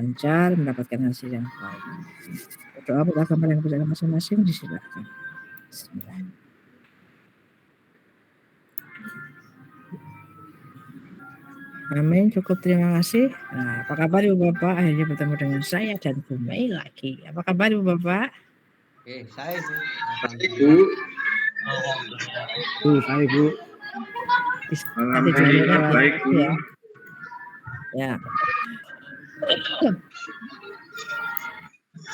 lancar, mendapatkan hasil yang baik. Berdoa buat agama dan kepercayaan masing-masing, disilakan. Bismillah. Amin, cukup, terima kasih. Nah, apa kabar Ibu Bapak? Akhirnya bertemu dengan saya dan Bu Mei lagi. Apa kabar Ibu Bapak? Saya Bu. Saya Bu. Alhamdulillah baik Bu. Ya.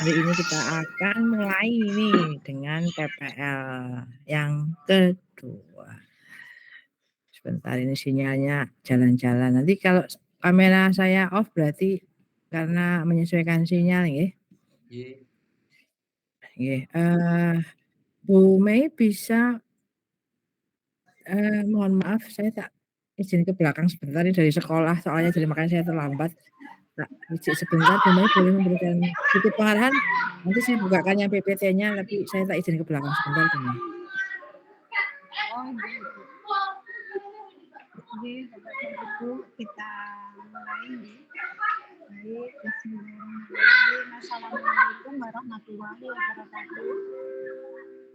Hari ini kita akan mulai ini dengan PPL yang kedua. Sebentar, ini sinyalnya jalan-jalan. Nanti kalau kamera saya off berarti karena menyesuaikan sinyal ya. Bu Mei bisa mohon maaf saya tak izin ke belakang sebentar, ini dari sekolah soalnya, jadi makanya saya terlambat. Tak izin sebentar, Bu Mei boleh memberikan sedikit pengarahan. Nanti saya bukakan yang PPT-nya, tapi saya tak izin ke belakang sebentar, Bu Mei. Jadi Bapak-Ibu kita mulai nih. Baik, bismillahirrahmanirrahim. Assalamualaikum warahmatullahi wabarakatuh.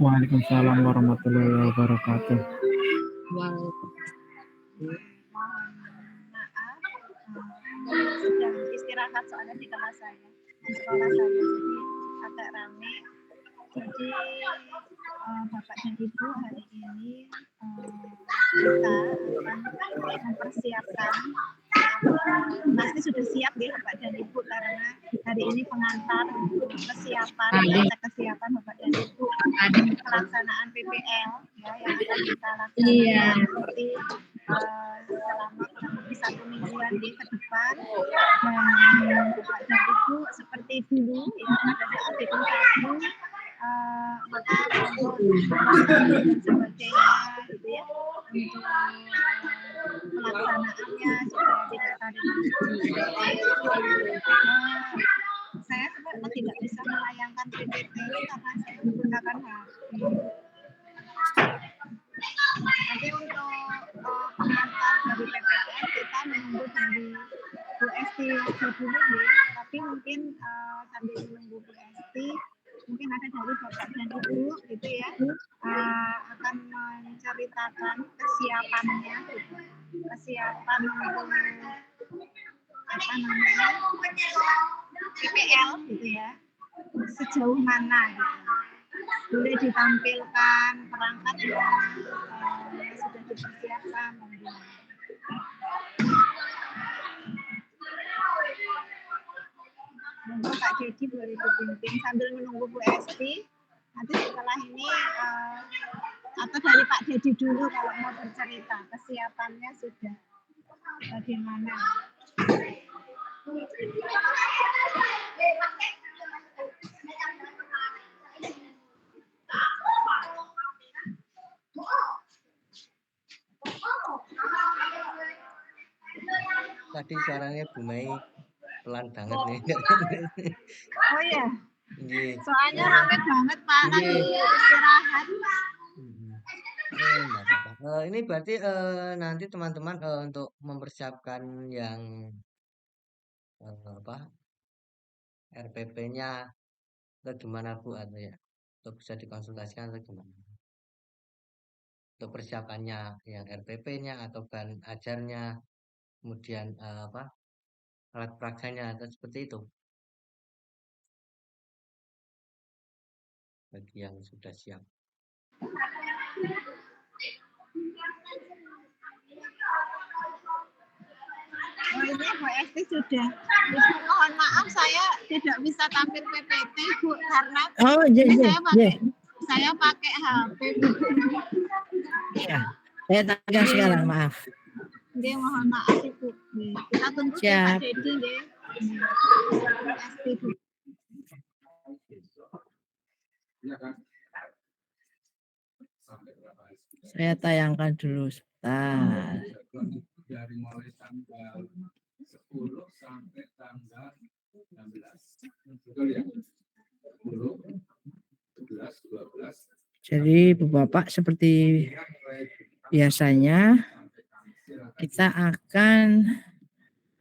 Waalaikumsalam warahmatullahi wabarakatuh. Mohon maaf, sedang istirahat soalnya di kelas saya, di sekolah saya, jadi agak ramai. Jadi Bapak dan Ibu, hari ini kita akan mempersiapkan, pasti sudah siap ya Bapak dan Ibu, karena hari ini pengantar kesiapan, kesiapan Bapak dan Ibu pelaksanaan PPL ya, yang akan kita laksanakan seperti selama kurang lebih 1 mingguan di ke depan. Dan Bapak dan Ibu seperti dulu ya, pada saat itu maka dan sebagainya gitu ya, untuk pelaksanaannya supaya tidak saling saya sebenarnya tidak bisa melayangkan PPT karena saya menggunakan HP. Nanti untuk pengantar dari PPL kita menunggu dari Bu Esti dulu ya, tapi mungkin sambil menunggu Bu Esti mungkin ada dari Bapak dan Ibu gitu ya, akan menceritakan kesiapannya gitu. Kesiapan untuk apa namanya PPL gitu ya, sejauh mana gitu. Boleh ditampilkan perangkat yang sudah dipersiapkan. Monggo Pak Dedi boleh dipimpin sambil menunggu Bu Esti. Nanti setelah ini atau dari Pak Dedi dulu kalau mau bercerita kesiapannya sudah bagaimana. Tadi suaranya Bu Mei pelan banget nih. Oh ya. Soalnya rame banget Pak, lagi istirahat. Ini berarti nanti teman-teman untuk mempersiapkan yang RPP-nya atau gimana Bu, atau ya untuk bisa dikonsultasikan atau gimana untuk persiapannya yang RPP-nya atau bahan ajarnya, kemudian alat peraksanya atau seperti itu bagi yang sudah siap. Oh ini Bu Esti sudah. Ibu mohon maaf saya tidak bisa tampil PPT Bu karena saya pakai HP Bu. Iya, saya tanya sekarang, maaf. Nggih, mohon maaf Ibu. Kita tunggu Pak Dedi nggih. Bu Esti Bu. Saya tayangkan dulu sebentar. Dari mulai tanggal 10 sampai tanggal 16. Betul ya? 10, 11, 12. Jadi Bu Bapak seperti biasanya kita akan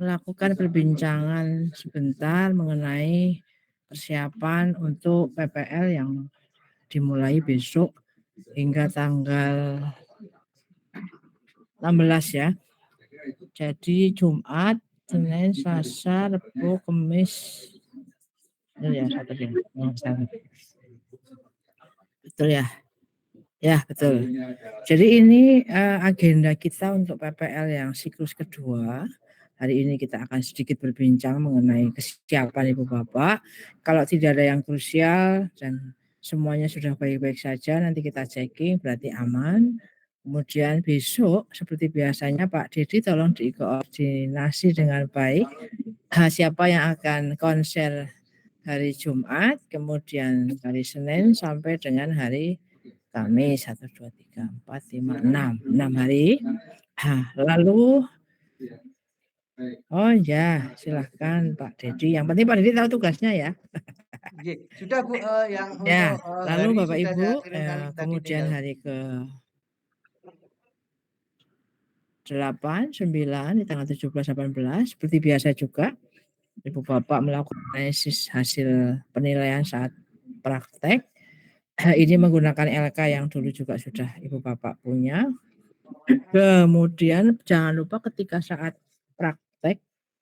melakukan perbincangan sebentar mengenai persiapan untuk PPL yang dimulai besok hingga tanggal 16 ya. Jadi Jumat, Senin, Selasa, Rabu, Kamis. Ya, satu dia. Betul ya? Ya, betul. Jadi ini agenda kita untuk PPL yang siklus kedua. Hari ini kita akan sedikit berbincang mengenai kesiapan Ibu Bapak. Kalau tidak ada yang krusial dan semuanya sudah baik-baik saja, nanti kita checking berarti aman. Kemudian besok seperti biasanya Pak Dedi tolong dikoordinasi dengan baik. Siapa yang akan konser hari Jumat, kemudian hari Senin sampai dengan hari Kamis 1, 2, 3, 4, 5, 6 hari. Lalu oh ya, silahkan Pak Dedi. Yang penting Pak Dedi tahu tugasnya ya. Sudah Bu, yang Ya, untuk lalu hari Bapak sudah Ibu, saya kirimkan tadi kemudian tinggal hari ke 8, 9, di tanggal 17, 18, seperti biasa juga, Ibu Bapak melakukan analisis hasil penilaian saat praktek. Ini menggunakan LK yang dulu juga sudah Ibu Bapak punya. Kemudian jangan lupa ketika saat praktek,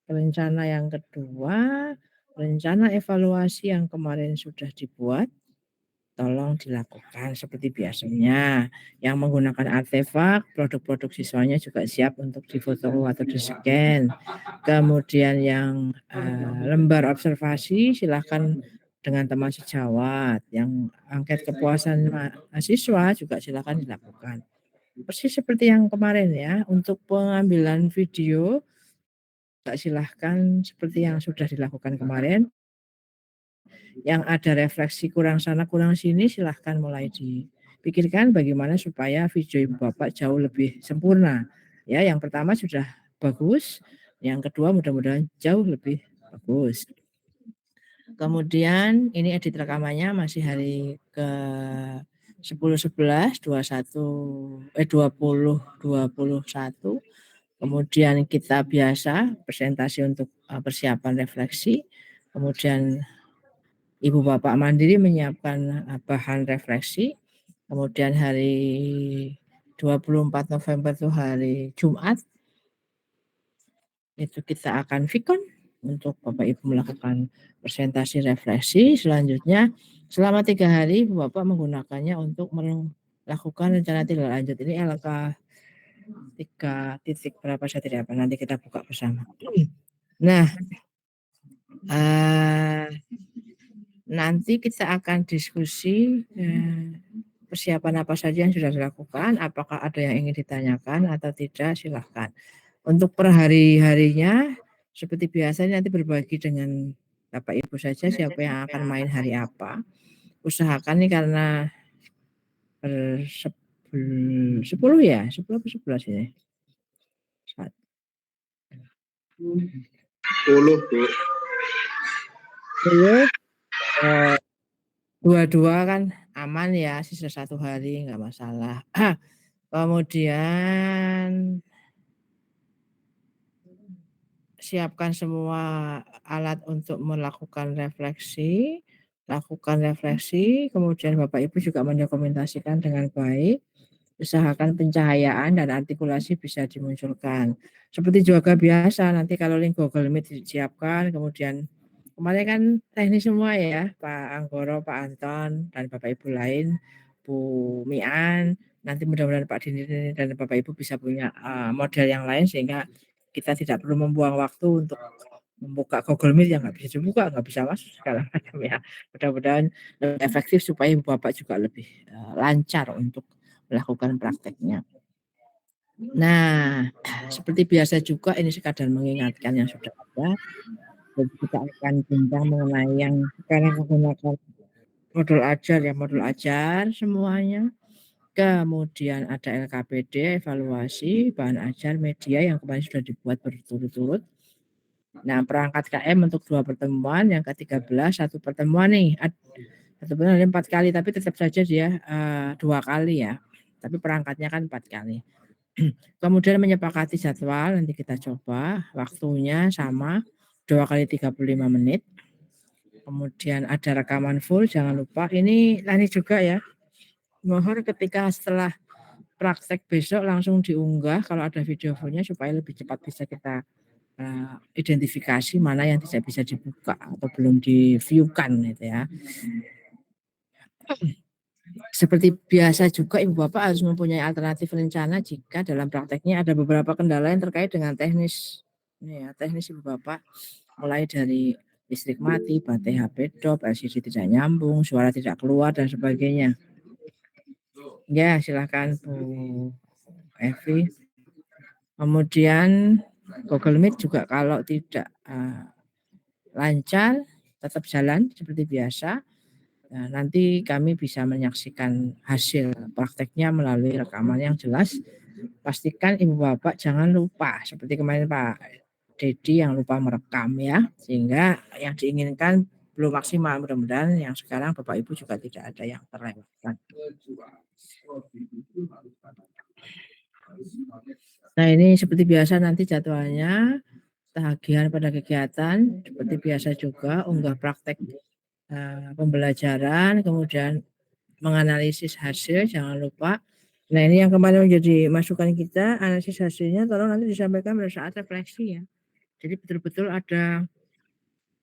rencana yang kedua, rencana evaluasi yang kemarin sudah dibuat, tolong dilakukan seperti biasanya. Yang menggunakan artefak, produk-produk siswanya juga siap untuk difoto atau di-scan. Kemudian yang lembar observasi silahkan dengan teman sejawat. Yang angket kepuasan mahasiswa juga silahkan dilakukan. Persis seperti yang kemarin ya, untuk pengambilan video silahkan seperti yang sudah dilakukan kemarin. Yang ada refleksi kurang sana kurang sini silahkan mulai dipikirkan bagaimana supaya video Ibu Bapak jauh lebih sempurna. Ya, yang pertama sudah bagus, yang kedua mudah-mudahan jauh lebih bagus. Kemudian ini edit rekamannya masih hari ke 10, 11, 21, 20, 21. Kemudian kita biasa presentasi untuk persiapan refleksi. Kemudian Ibu Bapak mandiri menyiapkan bahan refleksi. Kemudian hari 24 November itu hari Jumat. Itu kita akan vikon untuk Bapak Ibu melakukan presentasi refleksi. Selanjutnya selama 3 hari Ibu Bapak menggunakannya untuk melakukan rencana tindak lanjut. Ini LK 3 titik berapa saya tidak apa, nanti kita buka bersama. Nah, nanti kita akan diskusi persiapan apa saja yang sudah dilakukan, apakah ada yang ingin ditanyakan atau tidak, silahkan. Untuk per hari-harinya seperti biasa nanti berbagi dengan Bapak Ibu saja siapa yang akan main hari apa. Usahakan nih karena 10 ya, 10 atau 11 ini. 10 Bu. 10, dua-dua kan aman ya, sisa 1 hari nggak masalah. Kemudian siapkan semua alat untuk melakukan refleksi, lakukan refleksi, kemudian Bapak Ibu juga mendokumentasikan dengan baik. Usahakan pencahayaan dan artikulasi bisa dimunculkan. Seperti juga biasa, nanti kalau link Google Meet disiapkan, kemudian kemarin kan teknis semua ya, Pak Anggoro, Pak Anton, dan Bapak Ibu lain, Bu Mian, nanti mudah-mudahan Pak Dini dan Bapak Ibu bisa punya model yang lain sehingga kita tidak perlu membuang waktu untuk membuka Google Meet yang nggak bisa dibuka, nggak bisa masuk segala macam ya. Mudah-mudahan lebih efektif supaya Ibu Bapak juga lebih lancar untuk melakukan prakteknya. Nah, seperti biasa juga ini sekadar mengingatkan yang sudah ada. Jadi kita akan bincang mengenai yang sekarang menggunakan modul ajar ya, modul ajar semuanya. Kemudian ada LKPD, evaluasi, bahan ajar, media yang kemarin sudah dibuat berturut-turut. Nah, perangkat KM untuk 2 pertemuan, yang ke-13 1 pertemuan nih. Satu pertemuan 4 kali, tapi tetap saja dia 2 kali ya. Tapi perangkatnya kan 4 kali. Kemudian menyepakati jadwal, nanti kita coba waktunya sama 2 kali 35 menit. Kemudian ada rekaman full, jangan lupa. Ini juga ya. Mohon ketika setelah praktek besok langsung diunggah kalau ada video fullnya supaya lebih cepat bisa kita identifikasi mana yang tidak bisa dibuka atau belum di-view-kan gitu ya. Seperti biasa juga Ibu Bapak harus mempunyai alternatif rencana jika dalam prakteknya ada beberapa kendala yang terkait dengan teknis. Ini ya, teknis Ibu Bapak mulai dari listrik mati, baterai HP drop, LCD tidak nyambung, suara tidak keluar dan sebagainya. Ya, silakan Bu Evi. Kemudian Google Meet juga kalau tidak lancar tetap jalan seperti biasa. Nah, nanti kami bisa menyaksikan hasil prakteknya melalui rekaman yang jelas. Pastikan Ibu Bapak jangan lupa seperti kemarin Pak Dedi yang lupa merekam ya, sehingga yang diinginkan belum maksimal. Mudah-mudahan yang sekarang Bapak Ibu juga tidak ada yang terlewatkan. Nah, ini seperti biasa nanti jadwalnya, tagihan pada kegiatan seperti biasa juga, unggah praktek pembelajaran, kemudian menganalisis hasil, jangan lupa. Nah, ini yang kemarin menjadi masukan kita, analisis hasilnya tolong nanti disampaikan pada saat refleksi ya. Jadi betul-betul ada,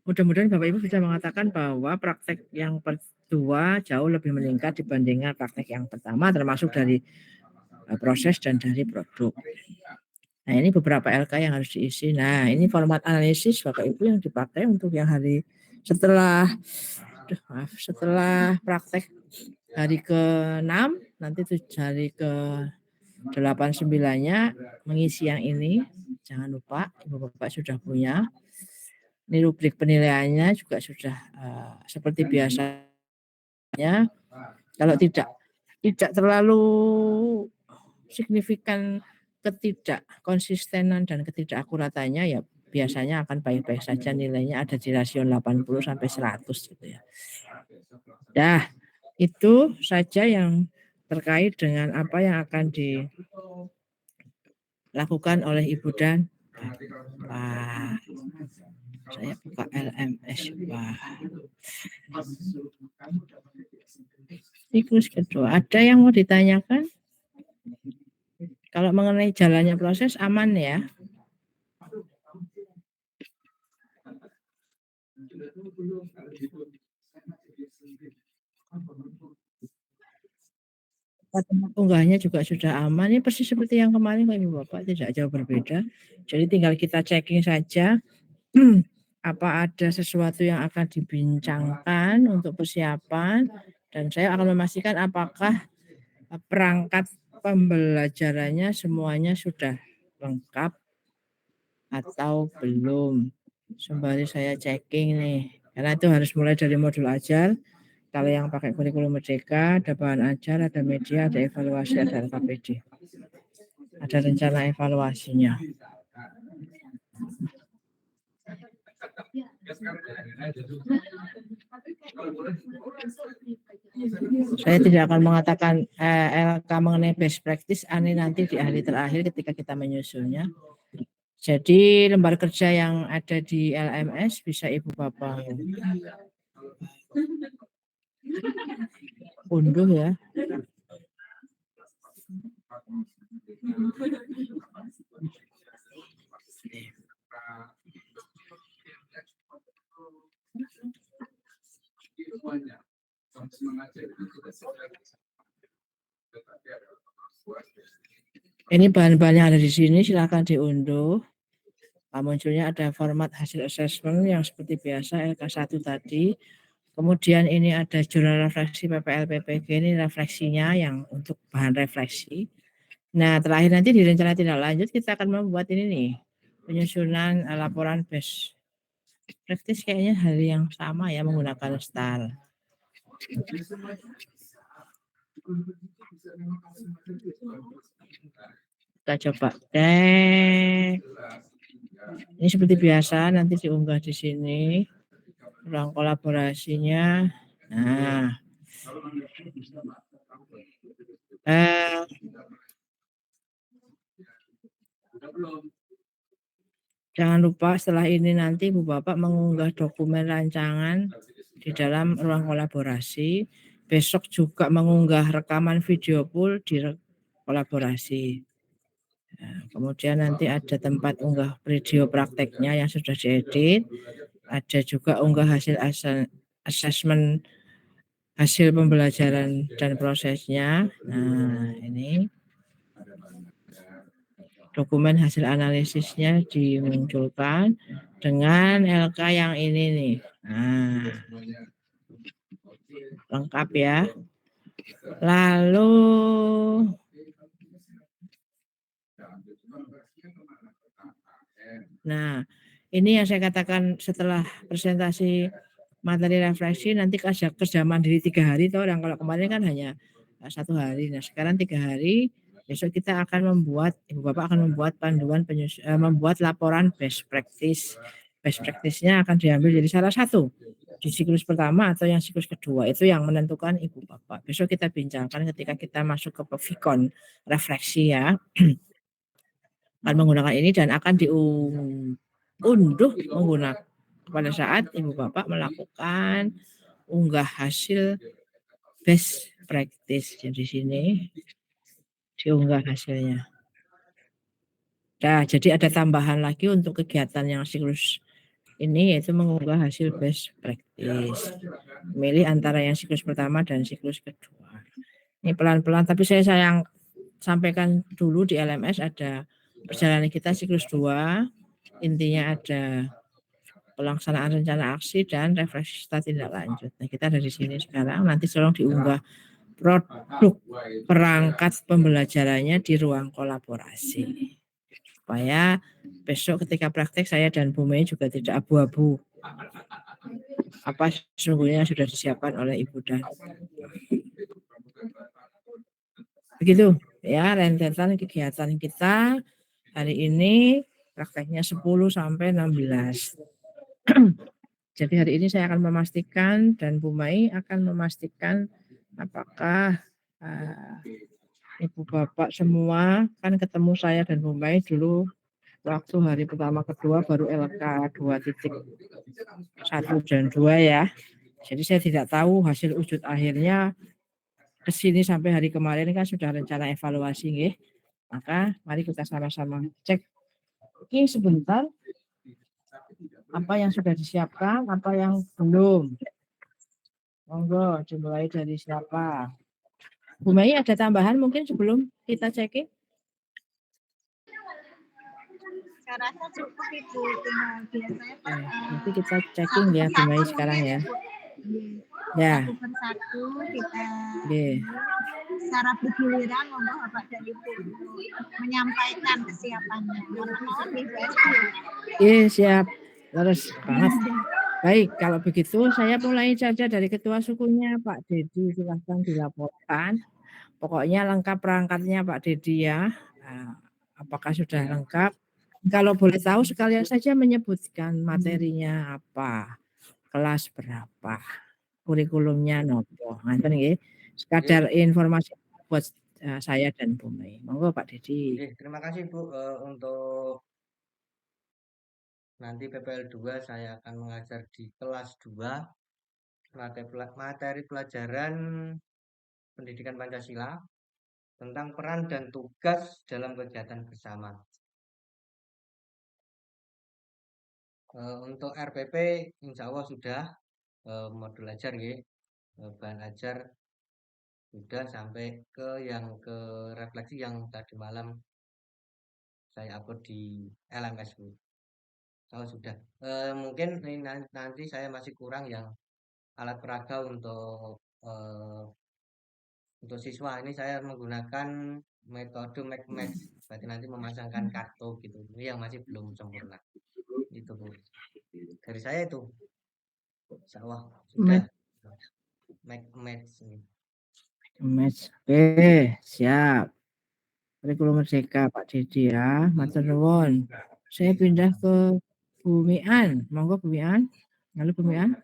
mudah-mudahan Bapak Ibu bisa mengatakan bahwa praktek yang kedua jauh lebih meningkat dibandingkan praktek yang pertama, termasuk dari proses dan dari produk. Nah, ini beberapa LK yang harus diisi. Nah, ini format analisis Bapak Ibu yang dipakai untuk yang hari setelah praktek hari ke-6, nanti hari ke-8, 9-nya mengisi yang ini. Jangan lupa Ibu Bapak sudah punya. Ini rubrik penilaiannya juga sudah seperti biasanya. Kalau tidak terlalu signifikan ketidakkonsistenan dan ketidakakuratannya ya biasanya akan baik-baik saja, nilainya ada di rasio 80 sampai 100 gitu ya. Dah, itu saja yang terkait dengan apa yang akan dilakukan oleh Ibu dan Bapak. Saya buka LMS Pak. Siklus kedua, ada yang mau ditanyakan? Kalau mengenai jalannya proses aman ya. Tempat unggahnya juga sudah aman. Ini persis seperti yang kemarin Pak Ibu Bapak, tidak jauh berbeda. Jadi tinggal kita checking saja apa ada sesuatu yang akan dibincangkan untuk persiapan, dan saya akan memastikan apakah perangkat pembelajarannya semuanya sudah lengkap atau belum. Sembari saya checking nih, karena itu harus mulai dari modul ajar. Kalau yang pakai kurikulum Merdeka, ada bahan ajar, ada media, ada evaluasi, ada LKPD. Ada rencana evaluasinya. Saya tidak akan mengatakan LK mengenai best practice, ini nanti di hari terakhir ketika kita menyusunnya. Jadi lembar kerja yang ada di LMS bisa Ibu Bapak unduh ya. Ini bahan-bahan yang ada di sini, silakan diunduh. Munculnya ada format hasil assessment yang seperti biasa LK1 tadi. Kemudian ini ada jurnal refleksi PPL PPG, ini refleksinya yang untuk bahan refleksi. Nah, terakhir nanti di rencana tindak lanjut kita akan membuat ini nih, penyusunan laporan best practice, kayaknya hal yang sama ya, menggunakan STAR. Kita coba cek. Ini seperti biasa nanti diunggah di sini ruang kolaborasinya. Nah, Jangan lupa setelah ini nanti Ibu Bapak mengunggah dokumen rancangan di dalam ruang kolaborasi. Besok juga mengunggah rekaman video pool di kolaborasi. Nah, kemudian nanti ada tempat unggah video prakteknya yang sudah diedit. Ada juga unggah hasil asesmen hasil pembelajaran dan prosesnya. Nah, ini dokumen hasil analisisnya dimunculkan dengan LK yang ini nih. Nah, lengkap ya. Lalu nah, ini yang saya katakan setelah presentasi materi refleksi nanti kerja mandiri 3 hari toh, orang kalau kemarin kan hanya 1 hari. Nah, sekarang 3 hari. Besok kita akan membuat, Ibu Bapak akan membuat panduan membuat laporan best practice. Best practice-nya akan diambil jadi salah satu di siklus pertama atau yang siklus kedua, itu yang menentukan Ibu Bapak. Besok kita bincangkan ketika kita masuk ke Vikon refleksi ya. Akan menggunakan ini dan akan diunduh menggunakan pada saat Ibu Bapak melakukan unggah hasil best practice. Di sini diunggah hasilnya. Nah, jadi ada tambahan lagi untuk kegiatan yang siklus ini, yaitu mengunggah hasil best practice. Milih antara yang siklus pertama dan siklus kedua. Ini pelan-pelan, tapi saya sampaikan dulu di LMS ada perjalanan kita siklus 2. Intinya ada pelaksanaan rencana aksi dan refleksi tindak lanjut. Nah, kita ada di sini sekarang, nanti tolong diunggah produk perangkat pembelajarannya di ruang kolaborasi. Supaya besok ketika praktek saya dan Bu Mei juga tidak abu-abu apa sesungguhnya sudah disiapkan oleh Ibu dan begitu ya rentetan kegiatan kita hari ini. Prakteknya 10 sampai 16. Jadi hari ini saya akan memastikan dan Bu Mei akan memastikan apakah Ibu Bapak semua kan ketemu saya dan Bu Mei dulu waktu hari pertama kedua baru LK 2.1 dan 2 ya. Jadi saya tidak tahu hasil wujud akhirnya ke sini sampai hari kemarin kan sudah rencana evaluasi nggih. Maka mari kita sama-sama cek ini sebentar apa yang sudah disiapkan, apa yang belum. Monggo dimulai dari siapa? Bu Mei ada tambahan mungkin sebelum kita cekin? Saya rasa cukup Ibu, tinggal biasanya nanti kita checking ya Bu Mei sekarang ya. Ya. Satu persatu kita Oke. secara bergiliran monggo Bapak dan Ibu menyampaikan kesiapannya. Mohon Ibu Iya siap. Terus banget. Baik, kalau begitu saya mulai saja dari ketua sukunya Pak Dedi, silahkan dilaporkan. Pokoknya lengkap perangkatnya Pak Dedi ya. Nah, apakah sudah lengkap? Kalau boleh tahu sekalian saja menyebutkan materinya apa, kelas berapa, kurikulumnya nopo. Nanti nggih, sekadar informasi buat saya dan Bu Mei. Monggo Pak Dedi. Terima kasih Bu untuk nanti PPL 2 saya akan mengajar di kelas 2 materi pelajaran pendidikan Pancasila tentang peran dan tugas dalam kegiatan bersama. Untuk RPP insya Allah sudah modul ajar ya, bahan ajar sudah sampai ke yang ke refleksi yang tadi malam saya upload di LMS Bu. Kalau sudah mungkin nanti saya masih kurang yang alat peraga untuk siswa. Ini saya menggunakan metode Max, berarti nanti memasangkan kartu gitu. Ini yang masih belum sempurna. Itu Bu. Dari saya itu. Insyaallah sudah. Max ini. Max. Oke, siap. Kurikulum Merdeka Pak Dedi ya, matur nuwun. Saya pindah ke Bu Mian. Monggo Bu Mian. Halo Bu Mian.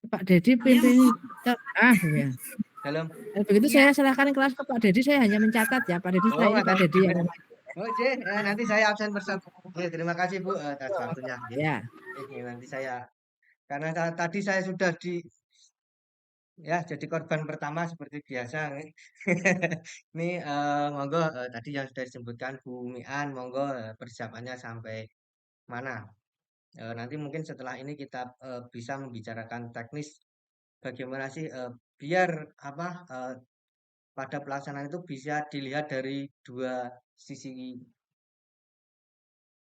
Pak Dedi pimpin Bu Mian. Dalam Begitu Iya. saya serahkan kelas ke Pak Dedi, saya hanya mencatat ya, Pak Dedi, oh ini Pak ngaten. Dedi yang Oke, nanti saya absen bersatu. Terima kasih Bu atas waktunya. ya. Nanti saya karena tadi saya sudah ya jadi korban pertama seperti biasa. Ini monggo tadi yang sudah disebutkan Bu Mian, monggo persiapannya sampai mana. Nanti mungkin setelah ini kita bisa membicarakan teknis bagaimana sih biar apa pada pelaksanaan itu bisa dilihat dari dua sisi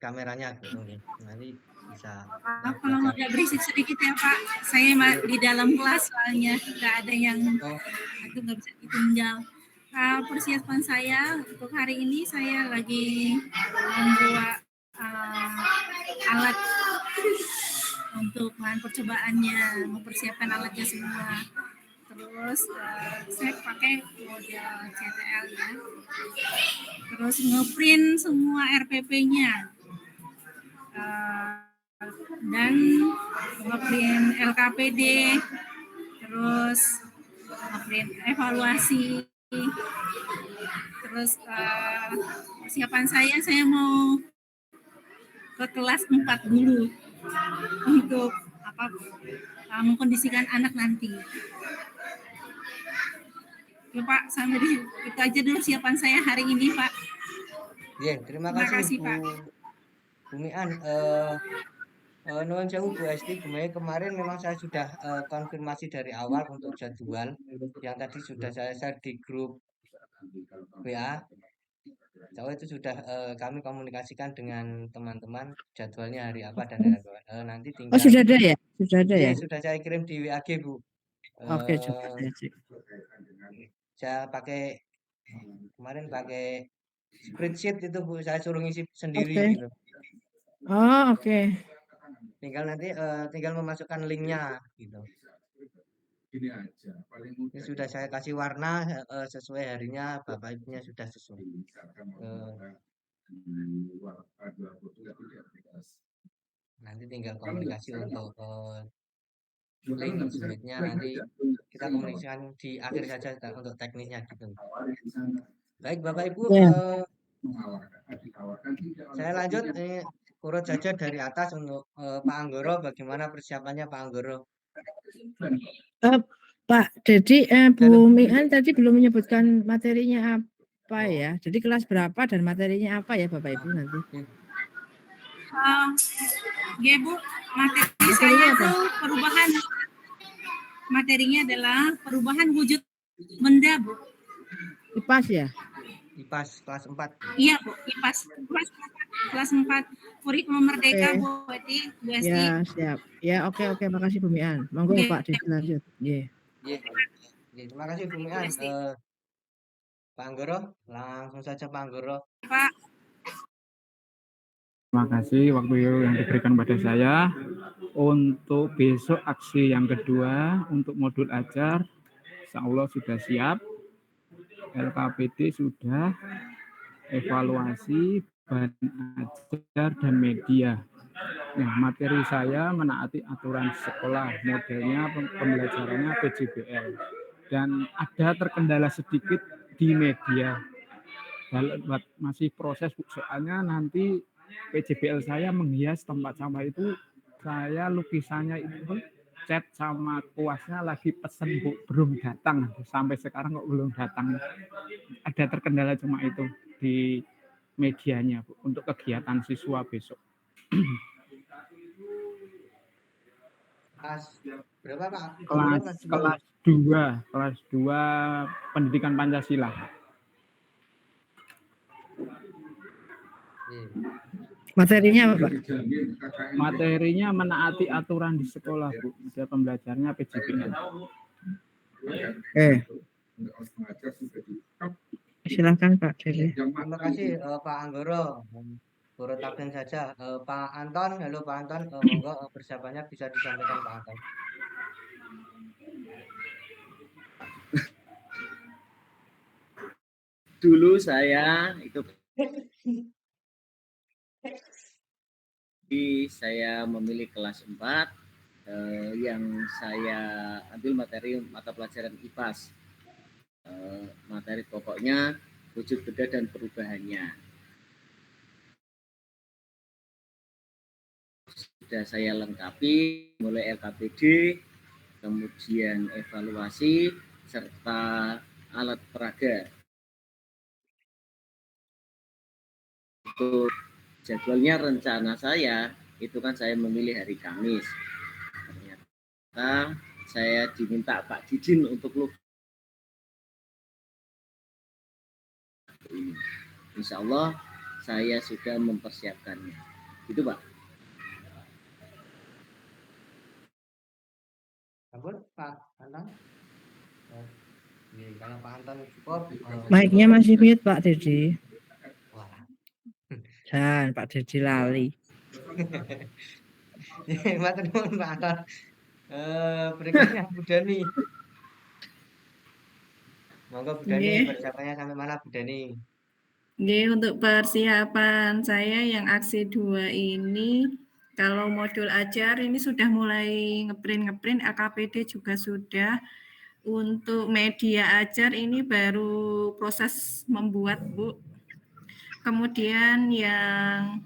kameranya gitu nih. Nanti bisa Maaf kalau belajar. agak berisik sedikit ya Pak. Saya di dalam kelas soalnya nggak ada yang Oh, itu nggak bisa ditinggal. Persiapan saya untuk hari ini saya lagi membuat alat untuk bahan percobaannya, mempersiapkan alatnya semua. Terus saya pakai model CTL ya. Terus ngeprint semua RPP-nya. Dan ngeprint LKPD, terus ngeprint evaluasi, terus persiapan saya mau ke kelas 4 dulu untuk mengkondisikan anak nanti. Ya Pak, sampai di itu aja dulu siapan saya hari ini Pak. terima Terima kasih kasih Pak. Bu Mian. Nuwun sewu Bu Esti, kemarin memang saya sudah konfirmasi dari awal untuk jadwal yang tadi sudah saya share di grup WA. Bahwa itu sudah kami komunikasikan dengan teman-teman jadwalnya hari apa dan hari apa. Nanti Oh, tinggal sudah ada ya? Sudah ada ya? sudah saya kirim di WAG Bu. Oke, coba Eh, saya cek. saya kemarin pakai spreadsheet itu Bu, saya suruh ngisi sendiri Oke. gitu. Oh, oke. Tinggal nanti tinggal memasukkan linknya gitu. Gini aja, paling Ini mudah sudah saya kasih warna sesuai harinya, Bapak Ibunya sudah sesuai. misalkan Eh, di luar ada foto di aplikasi. Nanti tinggal Kan enggak, komunikasi sekarang untuk kalau link nggak bisa Zoom-nya plan nanti aja, kita komunikasikan di akhir saja untuk teknisnya gitu. tawarin di sana, Baik Bapak Ibu, Ya. ditawarkan tidak oleh saya lanjut kopinya. urut saja dari atas untuk Pak Anggoro, bagaimana persiapannya Pak Anggoro? Pak Dedi, Bu Halo. Mian tadi belum menyebutkan materinya apa Oh, ya? Jadi kelas berapa dan materinya apa ya Bapak Ibu nanti? Ya Bu, materi saya Materinya apa? itu perubahan. Materinya adalah perubahan wujud benda Bu. IPAS ya? IPAS kelas 4. Iya Bu, IPAS kelas 4 kurikulum merdeka Oke. Bu Edi. Ya, siap. Ya, oke, makasih Bu Mian. Monggo Pak Dedi lanjut. Iya. Terima kasih Bu Mian. Pak Anggoro, langsung saja Pak Anggoro. Pak. Terima kasih waktu yang diberikan pada saya. Untuk besok aksi yang kedua untuk modul ajar, insya Allah sudah siap. LKPD sudah, evaluasi, bahan ajar, dan media. Nah, materi saya menaati aturan sekolah, modelnya pembelajarannya PJBL. Dan ada terkendala sedikit di media. Masih proses, soalnya nanti PJBL saya menghias tempat sampah itu, saya lukisannya itu cat sama kuasnya lagi pesen Bu, belum datang, sampai sekarang kok belum datang. Ada terkendala cuma itu di medianya Bu, untuk kegiatan siswa besok. Kelas berapa Pak? Kelas 2 pendidikan Pancasila. Materinya apa Pak? Materinya menaati aturan di sekolah Bu, dia pembelajarnya PJBL. Silakan Pak Dedi. Terima kasih Pak Anggoro. Urut absen saja. Pak Anton, halo Pak Anton, monggo persiapannya bisa disampaikan Pak Anton. Dulu saya itu saya memilih kelas 4 yang saya ambil materi mata pelajaran IPAS. materi pokoknya, wujud beda dan perubahannya. Sudah saya lengkapi mulai LKPD, kemudian evaluasi, serta alat peraga. Untuk jadwalnya rencana saya, itu kan saya memilih hari Kamis. Ternyata saya diminta Pak Didin untuk logo ini. Insya Allah saya sudah mempersiapkannya. Itu Pak. Ampun, Pak Anton. Kalau Pak Anton cukup. Mic-nya masih mute Pak Dedi. Wah. Jangan Pak Dedi lali. Matur nuwun Pak Anton. Berikutnya Bu Dani. Monggo Bu Dani, Nggih. persiapannya sampai mana Bu Dani? Nggih, untuk persiapan saya yang aksi 2 ini, kalau modul ajar ini sudah mulai ngeprint, LKPD juga sudah. Untuk media ajar ini baru proses membuat, Bu. Kemudian yang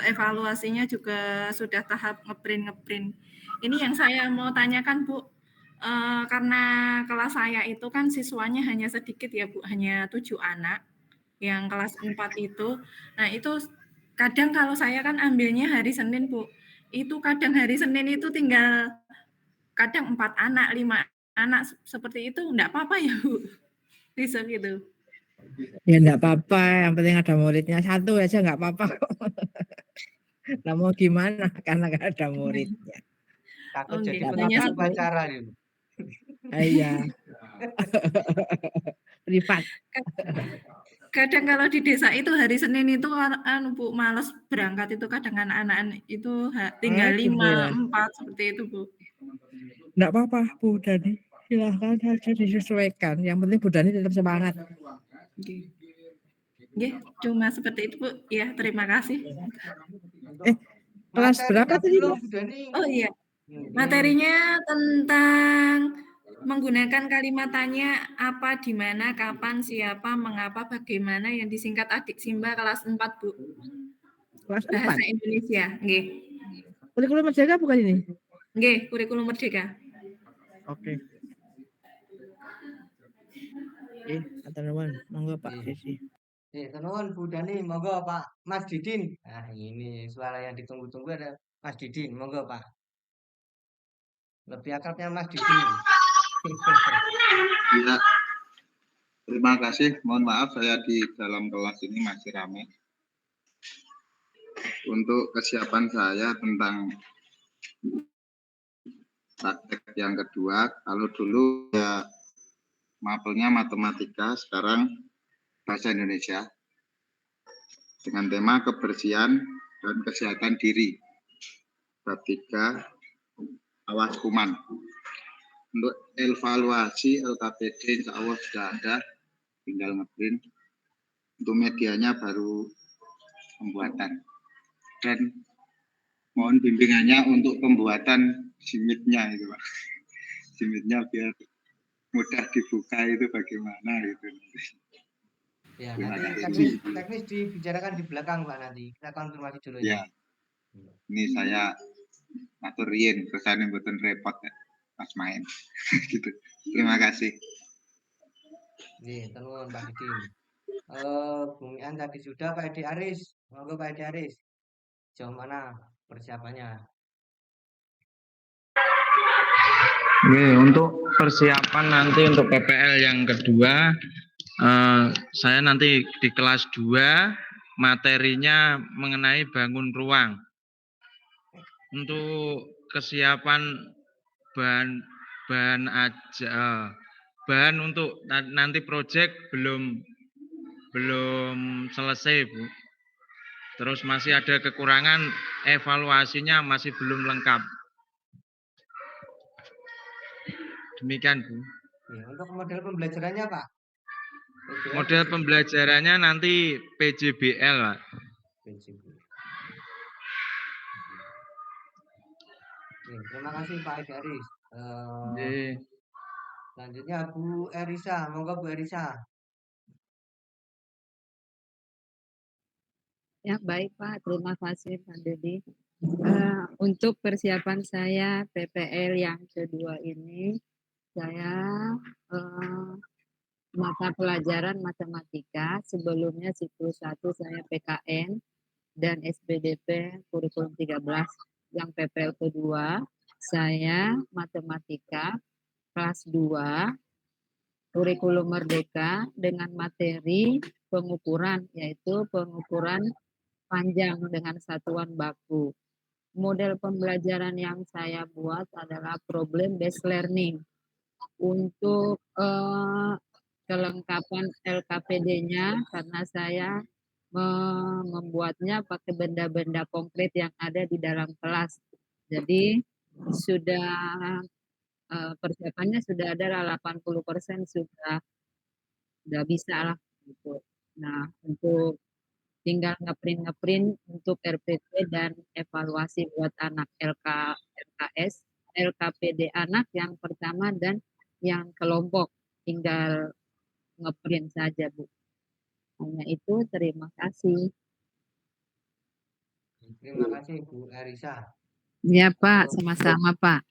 evaluasinya juga sudah tahap ngeprint. Ini yang saya mau tanyakan, Bu. Karena kelas saya itu kan siswanya hanya sedikit ya, Bu, hanya 7 anak. Yang kelas 4 itu. Nah, itu kadang kalau saya kan ambilnya hari Senin, Bu. Itu kadang hari Senin itu tinggal kadang 4 anak, 5 anak seperti itu enggak apa-apa ya, Bu? Bisa gitu. Ya enggak apa-apa, yang penting ada muridnya. 1 aja enggak apa-apa kok. Nah, mau gimana karena enggak ada muridnya. Takut Oke, jadi Enggak penyidik apa-apa, Bu. upacara gitu. Iya. Privat. Kadang kalau di desa itu hari Senin itu Bu, males berangkat itu kadang anak-anak itu tinggal gitu 5, ya. 4 seperti itu, Bu. Enggak apa-apa, Bu Dani. Silahkan saja disesuaikan. Yang penting Bu Dani tetap semangat. Nggih, cuma seperti itu, Bu. Ya, terima kasih. Kelas berapa tadi, dulu Bu? Bu Dani? Oh iya. Materinya tentang menggunakan kalimat tanya apa, di mana, kapan, siapa, mengapa, bagaimana yang disingkat Adik Simba kelas 4, Bu. Kelas Bahasa 4. Indonesia, nggih. Kurikulum Merdeka bukan ini? Nggih, kurikulum Merdeka. Oke. Atur nuwun. Monggo Pak Didi. Nuwun Bu Dani, monggo Pak Mas Didin. Nah, ini suara yang ditunggu-tunggu ada Mas Didin, monggo Pak. Lebih akrabnya Mas Didin. Ya, terima kasih. Mohon maaf saya di dalam kelas ini masih ramai. Untuk kesiapan saya tentang praktek yang kedua, kalau dulu ya mapelnya matematika, sekarang bahasa Indonesia dengan tema kebersihan dan kesehatan diri. Bab 3, awas kuman. Untuk evaluasi LKPD insya Allah sudah ada, tinggal ngeprint. Untuk medianya baru pembuatan. Dan mohon bimbingannya untuk pembuatan simitnya itu Pak. Simitnya biar mudah dibuka itu bagaimana gitu. Ya, Terima nanti kasih. teknis dibicarakan di belakang Pak nanti. Kita konfirmasi dulu Ya. Ini saya atur yen kersane mboten repot pas main. Gitu. Terima kasih. Nggih, nuwun Pak Didin. Bung Ian tadi sudah, Pak Edi Aris. Monggo Pak Edi Aris. Sejauh mana persiapannya? Oke, untuk persiapan nanti untuk PPL yang kedua, saya nanti di kelas 2 materinya mengenai bangun ruang. Untuk kesiapan bahan untuk nanti proyek belum selesai, Bu. Terus masih ada kekurangan, evaluasinya masih belum lengkap. Demikian, Bu. Ya, untuk model pembelajarannya, Pak? Model pembelajarannya nanti PJBL, Pak. PJBL. Terima kasih Pak Edi Aris. Selanjutnya Bu Erisa, monggo Bu Erisa. Ya, baik Pak. Terima kasih Pak Dedi. Untuk persiapan saya PPL yang kedua ini, saya mata pelajaran matematika. Sebelumnya siklus 1 saya PKN dan SPDP kurikulum 13. Yang PPL kedua, saya matematika kelas 2 kurikulum merdeka dengan materi pengukuran, yaitu pengukuran panjang dengan satuan baku. Model pembelajaran yang saya buat adalah problem based learning. Untuk kelengkapan LKPD-nya, karena saya membuatnya pakai benda-benda konkret yang ada di dalam kelas. Jadi sudah persiapannya sudah ada 80% sudah bisa lah gitu. Nah, untuk tinggal ngeprint untuk RPP dan evaluasi buat anak LKS, LKPD anak yang pertama dan yang kelompok, tinggal ngeprint saja Bu. Hanya itu, terima kasih. Terima kasih Bu Erisa. Ya Pak, sama-sama Pak.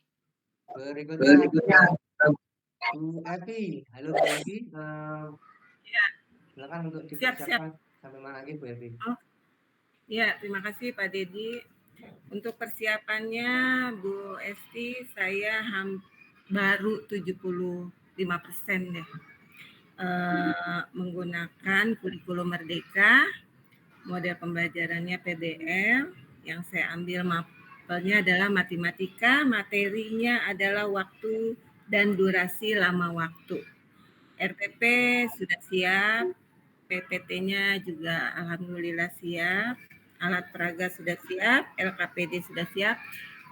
Berikutnya Bu Evi. Halo Bu Evi. Silakan untuk dipersiapkan sampai mana lagi Bu Evi. Ya, terima kasih Pak Dedi. Untuk persiapannya Bu Esti, saya baru 75% ya. Menggunakan kurikulum merdeka, model pembelajarannya PBL, yang saya ambil mapelnya adalah matematika, materinya adalah waktu dan durasi lama waktu. RPP sudah siap, PPT-nya juga alhamdulillah siap, alat peraga sudah siap, LKPD sudah siap,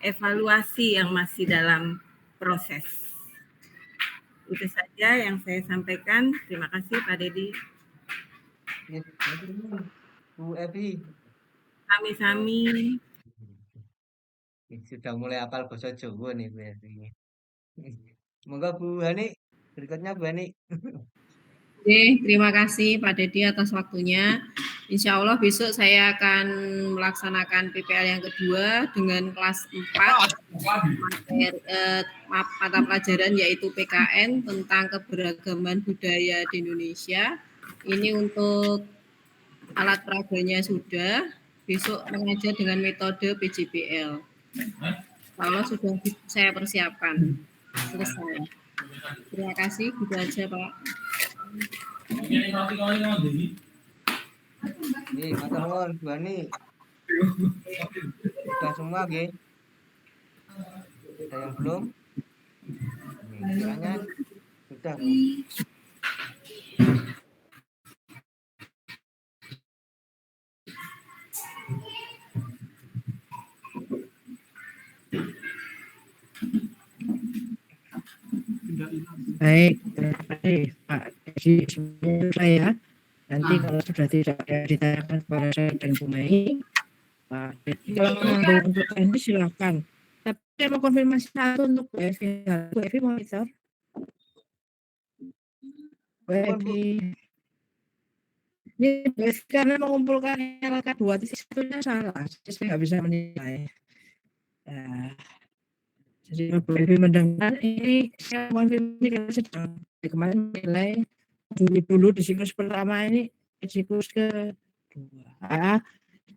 evaluasi yang masih dalam proses. Itu saja yang saya sampaikan. Terima kasih Pak Dedi. Bu Evi. Sami-sami. Sudah mulai hafal bahasa Jawa nih Bu Evi. Semoga Bu Hani. Berikutnya Bu Hani. Oke, terima kasih Pak Dedi atas waktunya. Insya Allah besok saya akan melaksanakan PPL yang kedua dengan kelas 4 mata pelajaran yaitu PKN tentang keberagaman budaya di Indonesia. Ini untuk alat peraganya sudah, besok mengajar dengan metode PJBL. Kalau sudah saya persiapkan, selesai. Terima kasih, gitu aja Pak. Nih, matur nuwun Bu Hani. Sudah semua nggih? Ada yang belum? Kiranya sudah Bu. Baik, terima kasih Pak. Jadi semuanya saya nanti kalau sudah tidak ditanyakan kepada saya dan Bu Mei, Pak. Jadi kalau mau untuk ini silakan. Tapi saya mau konfirmasi satu untuk Bu Evi. Bu Evi monitor. Bu Evi. Ini Bu Evi karena mengumpulkan LK 2.1-nya salah. Saya nggak bisa menilai. Jadi Bu Evi mendengar ini saya konfirmasi kalau sedang kemarin menilai dulu di siklus pertama ini siklus kedua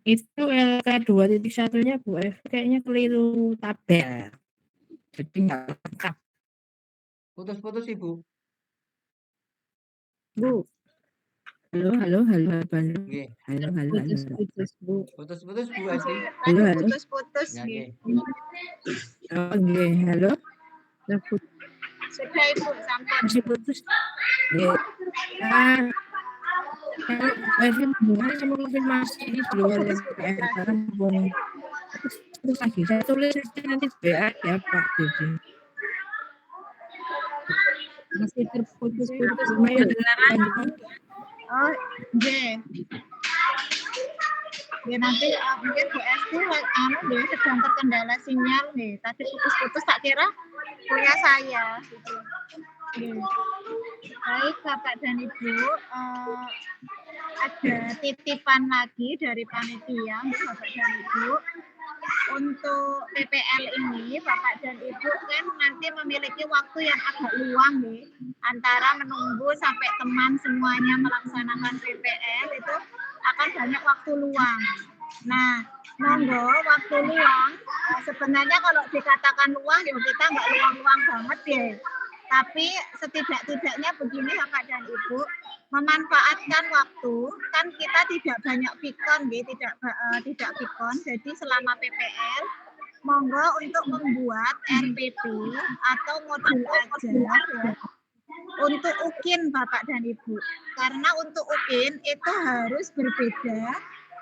itu LK 2.1-nya Bu Evi kayaknya keliru tabel. Jadi nggak lengkap. Putus-putus Ibu. Bu. Halo. Halo. Putus Bu. Putus-putus Bu Evi. Halo. Putus-putus Ya, Oke, halo. Sudah Ibu, sampun. Masih putus. Nah, Evi hubungannya sama konfirmasi ini belum ada sekarang hubungan. Terus lagi saya tulis nanti BA ya Pak Dedi. Masih terputus-putus. Oh, iya. Ya nanti mungkin Bu Esti dia sedang terkendala sinyal nih. Tadi putus-putus tak kira punya saya gitu. Baik Bapak dan Ibu, ada titipan lagi dari panitia Bapak dan Ibu. Untuk PPL ini Bapak dan Ibu kan nanti memiliki waktu yang agak luang nih, antara menunggu sampai teman semuanya melaksanakan PPL itu akan banyak waktu luang. Nah, monggo waktu luang, sebenarnya kalau dikatakan luang ya kita nggak luang-luang banget ya. Tapi setidak-tidaknya begini Bapak dan Ibu, memanfaatkan waktu, kan kita tidak banyak pikon, tidak pikon, jadi selama PPL, monggo untuk membuat RPP atau modul ajar ya, untuk UKIN Bapak dan Ibu. Karena untuk UKIN itu harus berbeda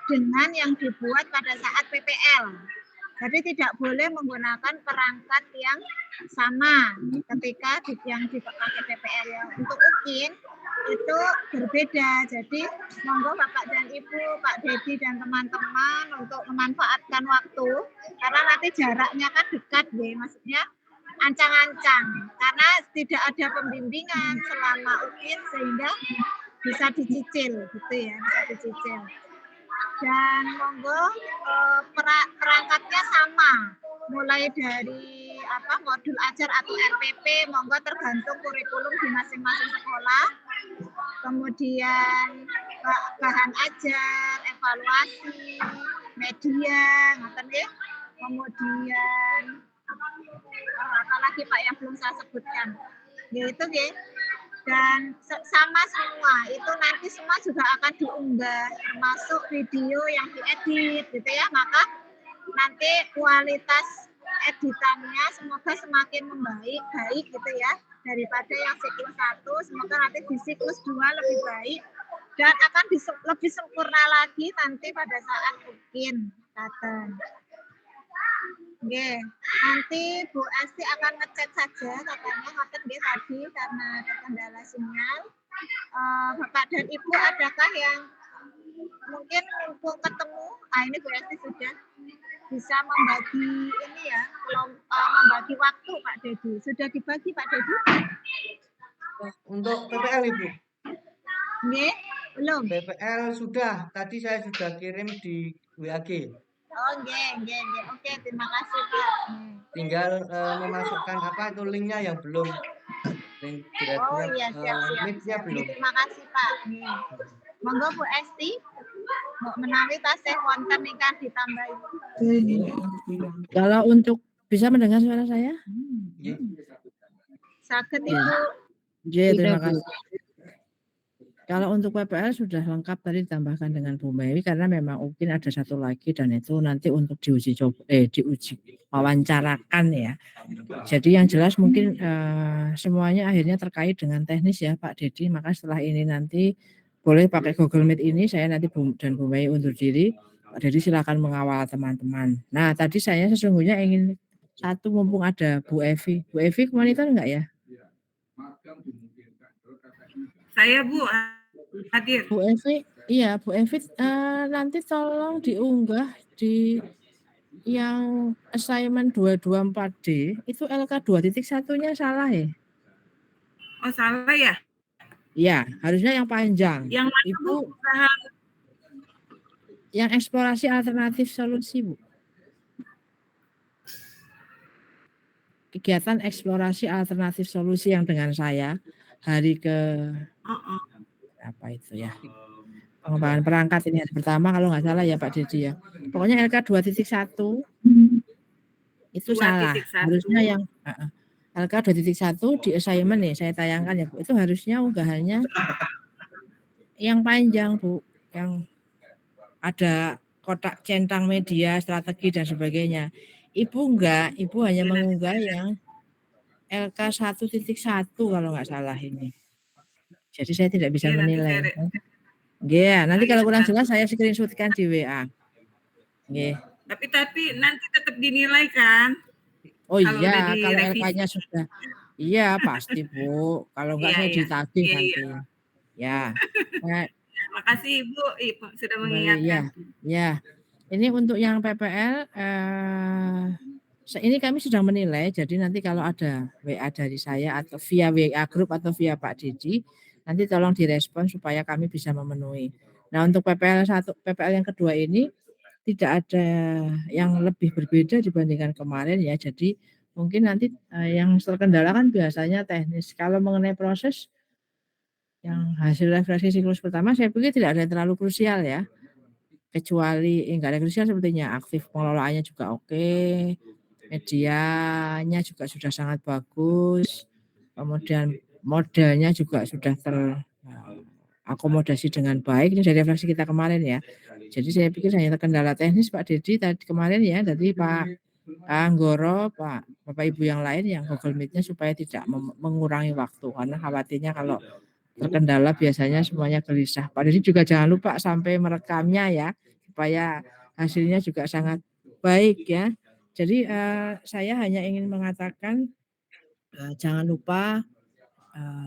dengan yang dibuat pada saat PPL. Jadi tidak boleh menggunakan perangkat yang sama ketika yang dipakai PPL ya. Untuk UKIN itu berbeda. Jadi monggo Bapak dan Ibu, Pak Dedi dan teman-teman untuk memanfaatkan waktu karena nanti jaraknya kan dekat ya, maksudnya ancang-ancang karena tidak ada pembimbingan selama UKIN sehingga bisa dicicil gitu ya, bisa dicicil. Dan monggo perangkatnya sama, mulai dari modul ajar atau RPP, monggo tergantung kurikulum di masing-masing sekolah. Kemudian bahan ajar, evaluasi, media, kemudian apalagi Pak yang belum saya sebutkan, yaitu dan sama semua itu nanti semua juga akan diunggah termasuk video yang diedit gitu ya, maka nanti kualitas editannya semoga semakin baik gitu ya daripada yang siklus 1, semoga nanti di siklus 2 lebih baik dan akan lebih sempurna lagi nanti pada saat UKIN datang. Oke, nanti Bu Esti akan ngechat saja katanya tadi karena terkendala sinyal. Bapak dan Ibu adakah yang mungkin mumpung ketemu? Ini Bu Esti sudah bisa membagi ini ya, membagi waktu Pak Dedi. Sudah dibagi Pak Dedi? Untuk PPL Ibu? Nggih, belum. PPL sudah, tadi saya sudah kirim di WAG. Oh, nggih. Oke, terima kasih Pak. Tinggal memasukkan itu linknya yang belum. Link oh iya, siap. Belum. Terima kasih Pak. Monggo Bu Esti, menawi tasih wonten ingkang ditambahi. Kalau untuk bisa mendengar suara saya? Saged Ibu. Terima kasih. Kalau untuk PPL sudah lengkap tadi ditambahkan dengan Bu Mary karena memang mungkin ada satu lagi dan itu nanti untuk diuji wawancarakan ya. Jadi yang jelas mungkin semuanya akhirnya terkait dengan teknis ya Pak Dedi. Maka setelah ini nanti boleh pakai Google Meet ini, saya nanti dan Bu Mary undur diri. Pak Dedi silakan mengawal teman-teman. Nah tadi saya sesungguhnya ingin satu mumpung ada Bu Evi. Bu Evi monitor enggak ya? Saya Bu hadir. Bu Evi, iya Bu Evi nanti tolong diunggah di yang assignment 224D itu LK 2.1-nya salah ya? Oh salah ya? Iya, harusnya yang panjang. Yang mana Ibu, Bu? yang eksplorasi alternatif solusi Bu. Kegiatan eksplorasi alternatif solusi yang dengan saya hari ke apa itu ya, pengembangan perangkat ini hari pertama kalau nggak salah ya Pak Dedi ya, pokoknya LK 2.1 itu 2.1. Salah, harusnya yang LK 2.1 di assignment nih saya tayangkan ya Bu, itu harusnya unggahannya yang panjang Bu, yang ada kotak centang media, strategi dan sebagainya. Ibu enggak, Ibu hanya mengunggah yang LK 1.1 kalau nggak salah ini. Jadi saya tidak bisa menilai. Iya, nanti kalau kurang jelas saya screenshotkan di WA. Nggih. Tapi nanti tetap dinilai kan? Oh iya, kalau LK-nya sudah. Iya, pasti Bu. Kalau enggak saya ditagih nanti. Ya. Makasih Ibu sudah mengingatkan. Ya. Ini untuk yang PPL Ini kami sedang menilai, jadi nanti kalau ada WA dari saya atau via WA grup atau via Pak Didi, nanti tolong direspon supaya kami bisa memenuhi. Nah, untuk PPL yang kedua ini tidak ada yang lebih berbeda dibandingkan kemarin ya. Jadi mungkin nanti yang terkendala kan biasanya teknis. Kalau mengenai proses yang hasil refleksi siklus pertama, saya pikir tidak ada yang terlalu krusial ya. Kecuali enggak ada krusial sepertinya aktif pengelolaannya juga oke. Medianya juga sudah sangat bagus, kemudian modelnya juga sudah terakomodasi dengan baik. Ini dari refleksi kita kemarin ya. Jadi saya pikir hanya terkendala teknis Pak Didi tadi kemarin ya, dari Pak Anggoro, Bapak Ibu yang lain yang Google Meet-nya supaya tidak mengurangi waktu karena khawatirnya kalau terkendala biasanya semuanya gelisah. Pak Didi juga jangan lupa sampai merekamnya ya supaya hasilnya juga sangat baik ya. Jadi saya hanya ingin mengatakan jangan lupa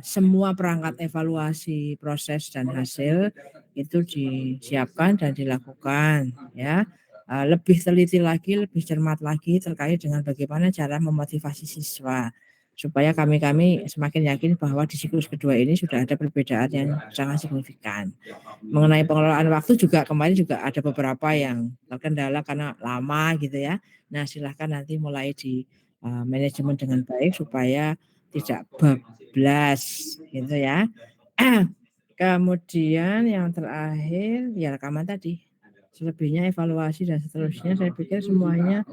semua perangkat evaluasi proses dan hasil itu disiapkan dan dilakukan ya. Lebih teliti lagi, lebih cermat lagi terkait dengan bagaimana cara memotivasi siswa supaya kami semakin yakin bahwa di siklus kedua ini sudah ada perbedaan yang sangat signifikan. Mengenai pengelolaan waktu juga kemarin juga ada beberapa yang terkendala karena lama gitu ya. Nah, silahkan nanti mulai di manajemen dengan baik supaya tidak bablas gitu ya. Kemudian yang terakhir ya rekaman tadi. Selebihnya evaluasi dan seterusnya saya pikir semuanya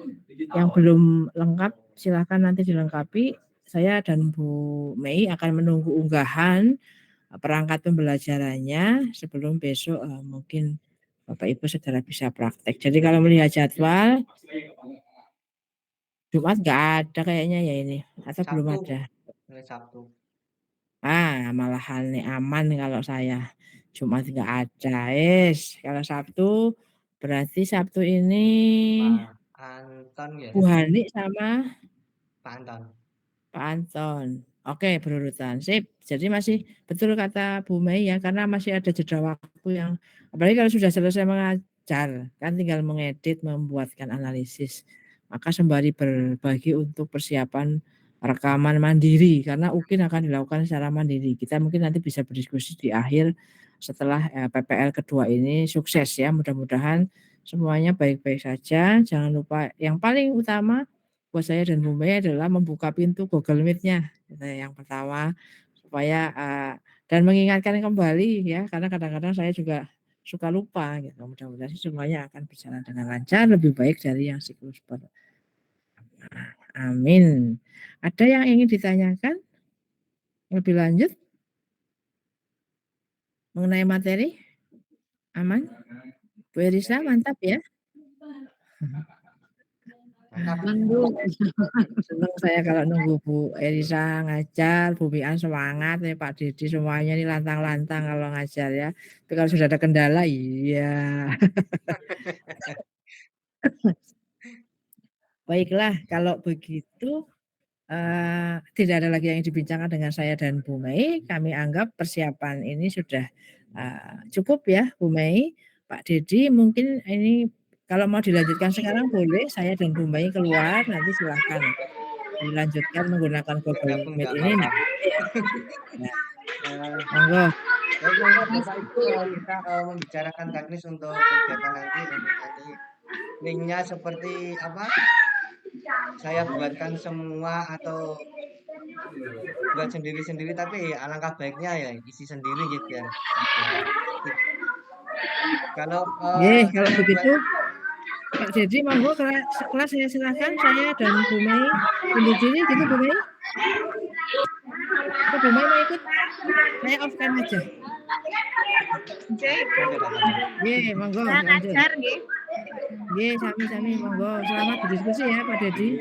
yang belum lengkap silahkan nanti dilengkapi. Saya dan Bu Mei akan menunggu unggahan perangkat pembelajarannya sebelum besok mungkin Bapak Ibu segera bisa praktek. Jadi kalau melihat jadwal Jumat nggak ada kayaknya ya ini atau Sabtu, belum ada. Sabtu. Malahan nih aman kalau saya. Jumat nggak ada. Kalau Sabtu berarti Sabtu ini Pak Anton ya. Bu Hani sama Pak Anton. Pak Anton. Oke, berurutan. Sip. Jadi masih betul kata Bu Mei ya, karena masih ada jeda waktu yang apalagi kalau sudah selesai mengajar, kan tinggal mengedit, membuatkan analisis. Maka sembari berbagi untuk persiapan rekaman mandiri karena UKIN akan dilakukan secara mandiri. Kita mungkin nanti bisa berdiskusi di akhir setelah PPL kedua ini sukses ya. Mudah-mudahan semuanya baik-baik saja. Jangan lupa yang paling utama buat saya dan Bu Mei adalah membuka pintu Google Meet-nya yang pertama supaya dan mengingatkan kembali ya karena kadang-kadang saya juga suka lupa gitu. Mudah-mudahan semuanya akan berjalan dengan lancar lebih baik dari yang siklus pertama. Amin. Ada yang ingin ditanyakan lebih lanjut mengenai materi? Aman? Bu Erisa mantap ya. Senang saya kalau nunggu Bu Erisa ngajar, Bu Mian semangat ya Pak Didi semuanya ini lantang-lantang kalau ngajar ya. Tapi kalau sudah ada kendala iya. Baiklah kalau begitu tidak ada lagi yang dibincangkan dengan saya dan Bu Mei. Kami anggap persiapan ini sudah cukup ya Bu Mei. Pak Didi mungkin ini kalau mau dilanjutkan sekarang boleh, saya dan Bu Mei keluar, nanti silahkan dilanjutkan menggunakan Google Meet ini. Nah, monggo. Baik, monggo Bapak Ibu kita membicarakan teknis untuk kegiatan nanti linknya seperti apa? Saya buatkan semua atau buat sendiri-sendiri tapi alangkah baiknya ya isi sendiri gitu ya. Kalau begitu Pak Dedi monggo kelas saya silakan saya dan Bu Mei undur diri gitu Bu Mei. Atau Bu Mei mau ikut? Saya off cam aja. Monggo lanjut. Sami-sami monggo. Selamat berdiskusi ya Pak Dedi.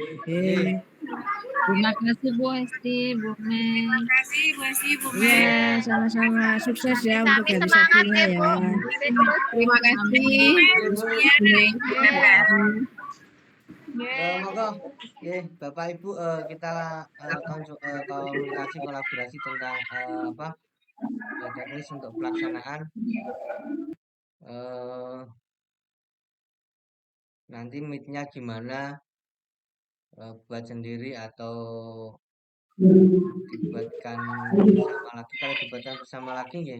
Terima kasih Bu Esti, Bu Mei. Terima kasih Bu Esti, Bu Mei. Iya, sama-sama. Sukses ya untuk hari Sabtunya ya. Terima kasih. Monggo, Bapak Ibu kita komunikasi kolaborasi tentang teknis untuk pelaksanaan nanti meet-nya gimana buat sendiri atau dibuatkan bersama lagi. Kalau dibuatkan bersama lagi ya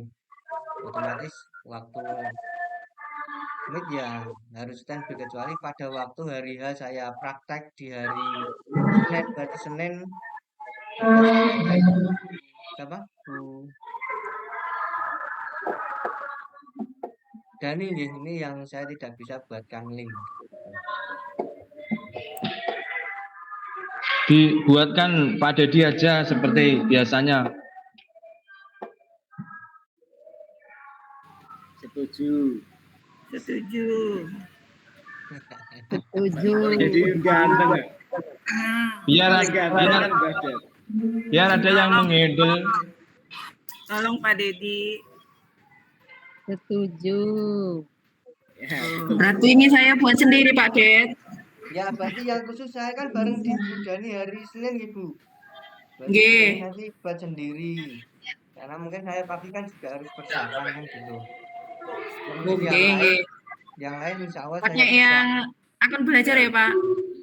otomatis waktu meet ya harus standby, kecuali pada waktu hari H saya praktek di hari Senin, berarti Senin tugas saya kayak apa Bu Dani ini yang saya tidak bisa buatkan link. Dibuatkan Pak Dedi aja seperti biasanya. Setuju. Setuju. Setuju. Jadi ganteng ya. Biar ada yang menghandle. Tolong Pak Dedi. Setuju. Berarti ini saya buat sendiri Pak Ded. Ya berarti yang khusus saya kan bareng di Bu Dani hari Senin Ibu. Berarti Nggih. Bu Dani nanti buat sendiri. Karena mungkin saya pagi kan juga harus persiapan kan gitu. Yang lain insya Allah pakai yang akun belajar ya Pak?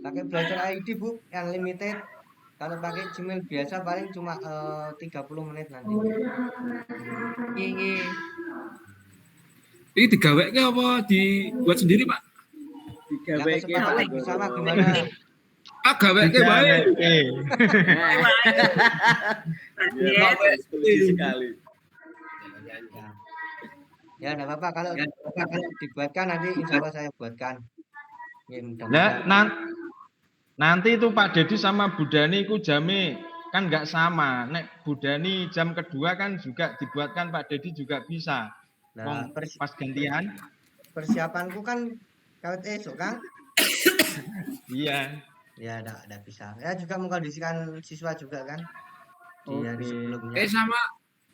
Pakai belajar ID Bu, yang limited. Kalau pakai Gmail biasa paling cuma 30 menit nanti. Ini digaweke apa dibuat sendiri Pak? Digaweke bersama gimana? Gaweke bae. Sekali. Ya enggak apa-apa kalau dibuatkan nanti insya Allah saya buatkan. Ya, Nanti itu Pak Dedi sama Bu Dani itu jamnya kan nggak sama. Nek Bu Dani jam kedua kan juga dibuatkan Pak Dedi juga bisa. Nah, pas gantian. Persiapanku kan kalau esok kan? Iya. Ya enggak bisa. Ya juga mengkondisikan siswa juga kan. Di hari sebelumnya. Sama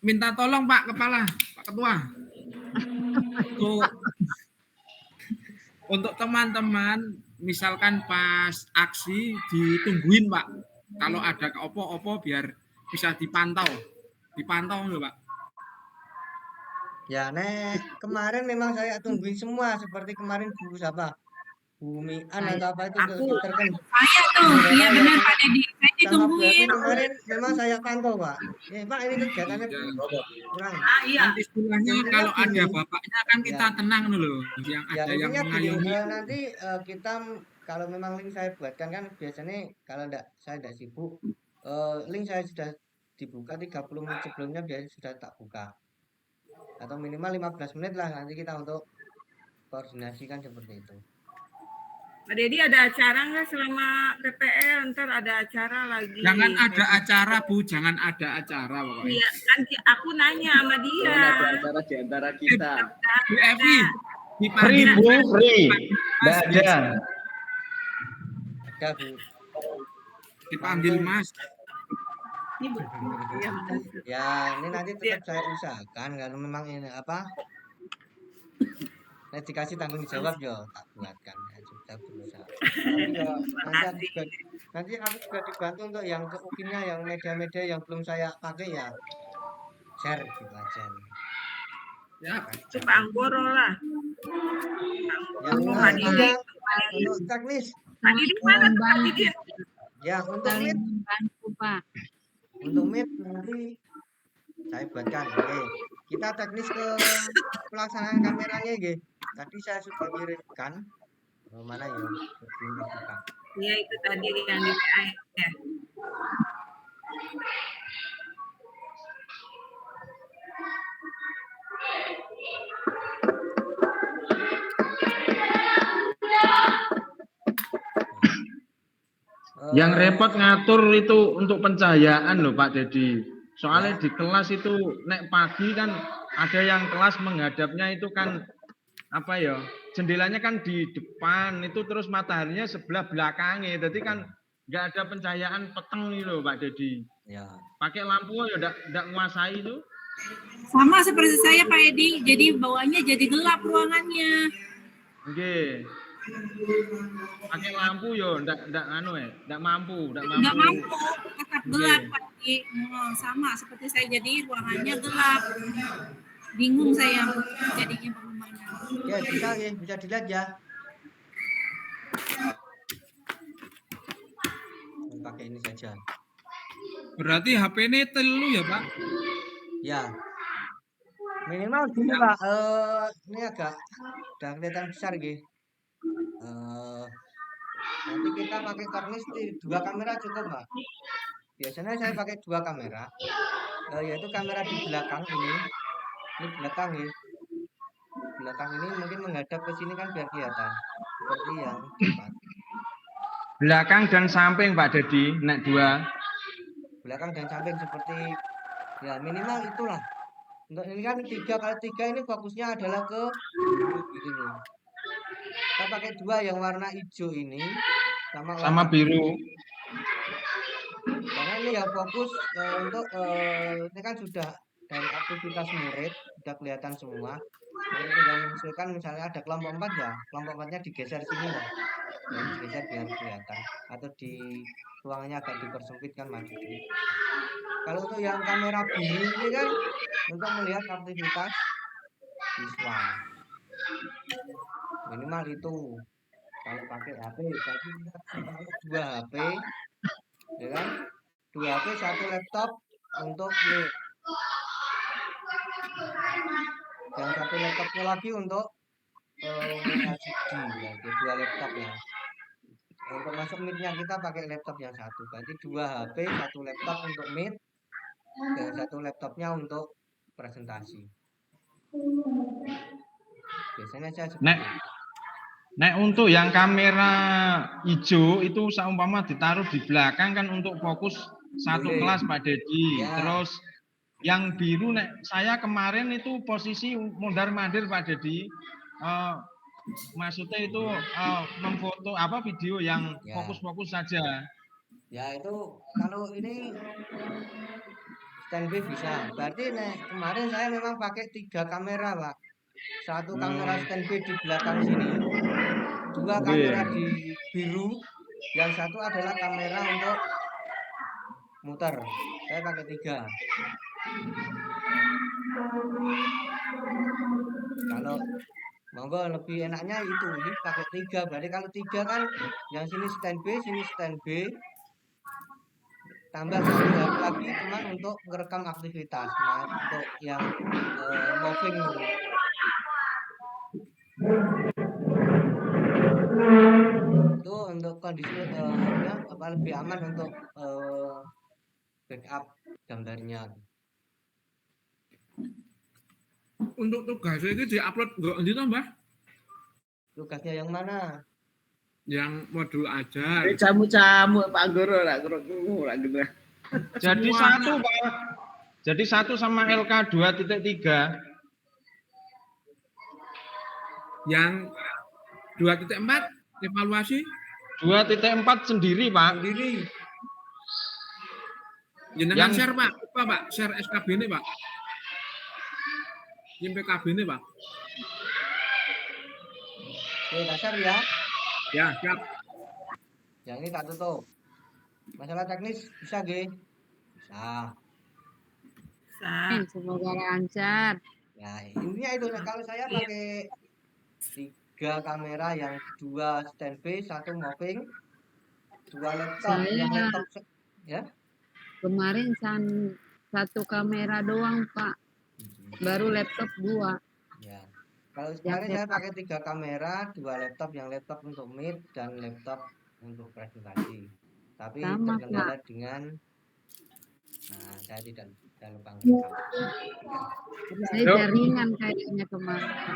minta tolong Pak Kepala, Pak Ketua. Untuk teman-teman misalkan pas aksi ditungguin Pak. Kalau ada opo-opo biar bisa dipantau loh Pak. Ya kemarin memang saya tungguin semua seperti kemarin Bu siapa? Bumi atau apa itu terkena. Saya tuh, iya benar Pak Dedi. Saya ditungguin. Kemarin memang saya pantau Pak. Ya Pak ini kegiatannya kurang. Nanti istilahnya kalau ada bapaknya kan kita tenang loh. Yang ada yang mengayomi. Nanti kita kalau memang link saya buatkan kan biasanya kalau saya tidak sibuk, link saya sudah dibuka 30 menit sebelumnya biasanya sudah tak buka. Atau minimal 15 menit lah nanti kita untuk koordinasikan seperti itu. Pak Dedi ada acara nggak selama PPL? Ntar ada acara lagi. Jangan ada acara Bu, jangan ada acara pokoknya. Iya, nanti aku nanya sama dia. Ada acara di antara kita. Bu Evi, Free Bu, free. Nggak ada. Ada Bu. Dipanggil Mas. Ya ini nanti tetap saya usahakan kalau memang ini apa? Nah, dikasih tanggung jawab ya tak buatkan ya sudah berusaha. Tapi ya nanti aku juga dibantu untuk yang keukinnya yang media-media yang belum saya pakai ya share gitu aja. Ya, itu Pak Anggoro lah. Yang untuk teknis. Tadi di mana tadi dia? Ya untuk meet. Pak. Untuk meet nanti saya buatkan. Oke. Kita teknis ke pelaksanaan kameranya ya. Tadi saya sudah kirimkan. Mana ya? Iya itu tadi yang di PA ya. Yang repot ngatur itu untuk pencahayaan loh Pak Dedi. Soalnya di kelas itu nek pagi kan ada yang kelas menghadapnya itu kan apa ya, jendelanya kan di depan itu terus mataharinya sebelah belakangnya, jadi kan nggak ada pencahayaan peteng gitu Pak Dedi. Ya. Pakai lampu ya nggak nguasai itu. Sama seperti saya Pak Edi, jadi bawaannya jadi gelap ruangannya. Oke. Pakai lampu yo ndak anu ndak mampu. Nggak mampu, tetap gelap Pak Edi. Sama seperti saya, jadi ruangannya gelap. Bingung saya jadinya bagaimana. Ya bisa dilihat ya. ini saja. Berarti HP ini telu ya, Pak? Ya. Minimal gini, Pak. Ini agak udah kelihatan besar gitu. Nanti kita pakai kornis di 2 kamera cukup, Pak. Biasanya saya pakai 2 kamera. Yaitu kamera di belakang ini belakang ya. Belakang ini mungkin menghadap ke sini kan biar kelihatan. Seperti yang depan. Belakang dan samping Pak Dedi, nek 2. Belakang dan samping seperti ya minimal itulah. Untuk ini kan 3x3 ini fokusnya adalah ke biru gitu loh. Kita pakai 2 yang warna hijau ini Sama biru. Karena ini yang fokus untuk ini kan sudah dari aktivitas murid sudah kelihatan semua. Nanti tinggal menyesuaikan misalnya ada kelompok 4 ya, kelompok 4-nya digeser sini lah. Yang digeser biar kelihatan atau di ruangannya agak dipersempit kan maju dikit. Kalau untuk yang kamera biru ini kan untuk melihat aktivitas siswa. Minimal itu. Kalau pakai HP, tapi kita pakai 2 HP, ya kan? 2 HP, 1 laptop untuk mic. Yang 1 laptopnya lagi untuk LCD, ya, 2 laptop ya. Untuk masuk mic-nya kita pakai laptop yang 1. Berarti 2 HP, 1 laptop untuk mic, dan 1 laptopnya untuk presentasi. Biasanya saya seperti itu. Nek untuk yang kamera hijau itu seumpama ditaruh di belakang kan untuk fokus satu Boleh. kelas Pak Dedi. Ya. Terus yang biru nek saya kemarin itu posisi mondar-mandir Pak Dedi. Maksudnya itu memfoto apa video yang Ya. fokus-fokus saja. Ya itu kalau ini standby bisa. Berarti kemarin saya memang pakai 3 kamera Pak. 1 kamera standby di belakang sini, 2 kamera di biru, yang 1 adalah kamera untuk muter. Saya pakai 3. Kalau monggo lebih enaknya itu ini pakai 3. Berarti kalau 3 kan yang sini standby, tambah 1 lagi cuma untuk merekam aktivitas, nah untuk yang moving dulu. Itu untuk kondisi lebih aman untuk backup gambarnya. Untuk tugasnya itu diupload nggak nanti toh, Mbah? Tugasnya yang mana? Yang modul ajar. Camu-camu Pak Guru lah, guru gitu. Jadi Semua 1 Pak. Jadi 1 sama LK 2.3. Yang 2.4 evaluasi 2.4 sendiri Pak. Sendiri. Jenengan Yang- share Pak, apa Pak? Share SKB ini Pak. Yang PKB ini Pak. Oke, dasar ya. Ya, siap. Yang ini tak tutup. Masalah teknis bisa G? Bisa. Semoga lancar. Ya, intinya itu. Nah, kalau saya pakai 3 kamera, yang 2 standby, 1 moving, 2 laptop. Saya- Yang laptop ya. Kemarin 1 kamera doang Pak. Baru laptop 2. Ya. Kalau kemarin saya pakai 3 kamera, 2 laptop, yang laptop untuk meet dan laptop untuk presentasi. Tapi Sama, terkendala Pak. dengan saya tidak lupa ngerekam. Saya jaringan kayaknya kemarin Pak.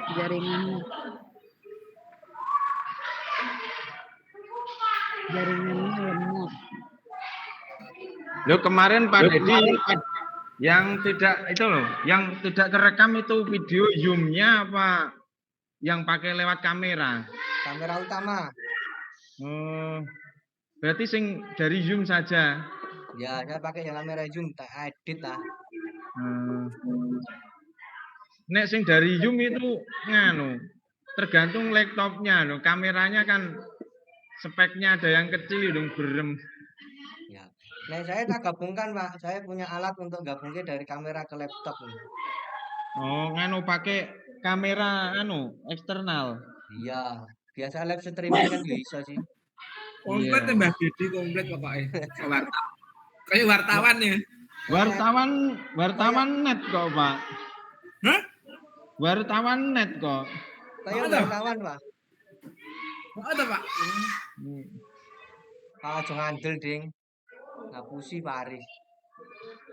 Jaringannya lemot. Loh kemarin Pak Dedi yang tidak itu loh, yang tidak terekam itu video zoom-nya apa yang pakai lewat kamera? Kamera utama. Oh, berarti sing dari zoom saja. Ya, saya pakai yang kamera zoom, tak edit lah. Nek sing dari zoom itu nganu, tergantung laptopnya loh. Kameranya kan speknya ada yang kecil dong berem. Ya. Nah, saya tak gabungkan, Pak. Saya punya alat untuk gabungnya dari kamera ke laptop nih. Oh, nganu pakai kamera anu eksternal. Iya, biasa live streaming kan bisa sih. Komplit ya Mbak Dedi, komplit pokoknya. Kayak wartawan ya. Wartawan net kok, Pak. Hah? Wartawan net kok. Kayak wartawan, Pak. Ada, Pak. Aja ngandel, Ding. Ngapusi Pak Aris.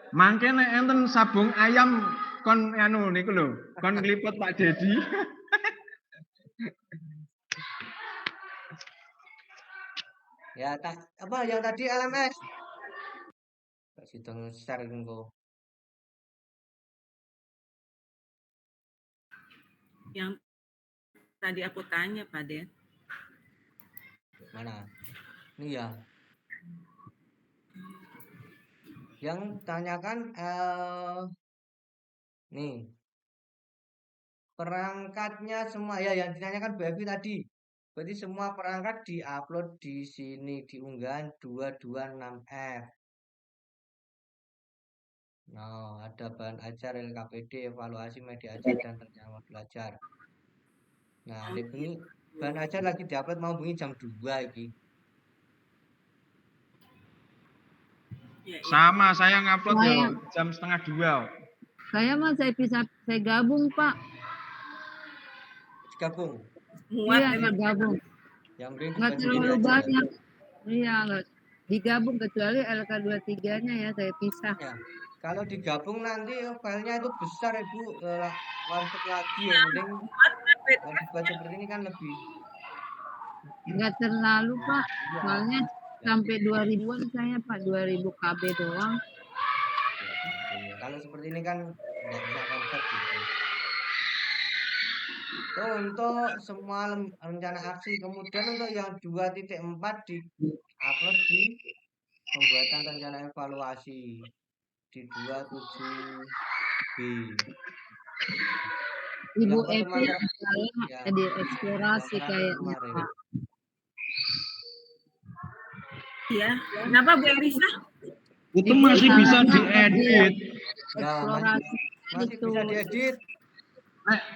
Mangke nek enten sabung ayam kon anu niku lho, kon nglipet Pak Dedi. Ya, apa yang tadi LMS? Sidang share engko. Yang tadi aku tanya, Pak Den. Mana? Ini ya. Yang tanyakan nih. Perangkatnya semua ya yang ditanyakan Bu Evi tadi. Berarti semua perangkat diupload di sini di unggahan 226F. Nah, ada bahan ajar LKPD, evaluasi media ajar dan rencana belajar. Nah, ini bahan ajar lagi diupload mau bunyi jam 2 iki. Sama, saya ngupload ya jam 1:30. Saya mah saya gabung, Pak. Gabung. Iya, gabung. Yang penting nggak terlalu banyak. Iya, nggak digabung kecuali LK23-nya ya saya pisah. Ya. Kalau digabung nanti filenya itu besar Ibu, langsung lagi ya. Mending kalau dibuat seperti ini kan lebih. Nggak terlalu Pak, soalnya sampai 2000-an saya Pak, 2000 KB doang. Ya, kalau seperti ini kan nggak bisa konsep gitu. Itu untuk semua rencana aksi. Kemudian untuk yang 2.4 di-upload di pembuatan rencana evaluasi di 27B. Ibu Evi ya, di eksplorasi kayaknya Pak. Iya, kenapa Bu Elisa? Itu masih bisa diedit. Ya, masih bisa diedit.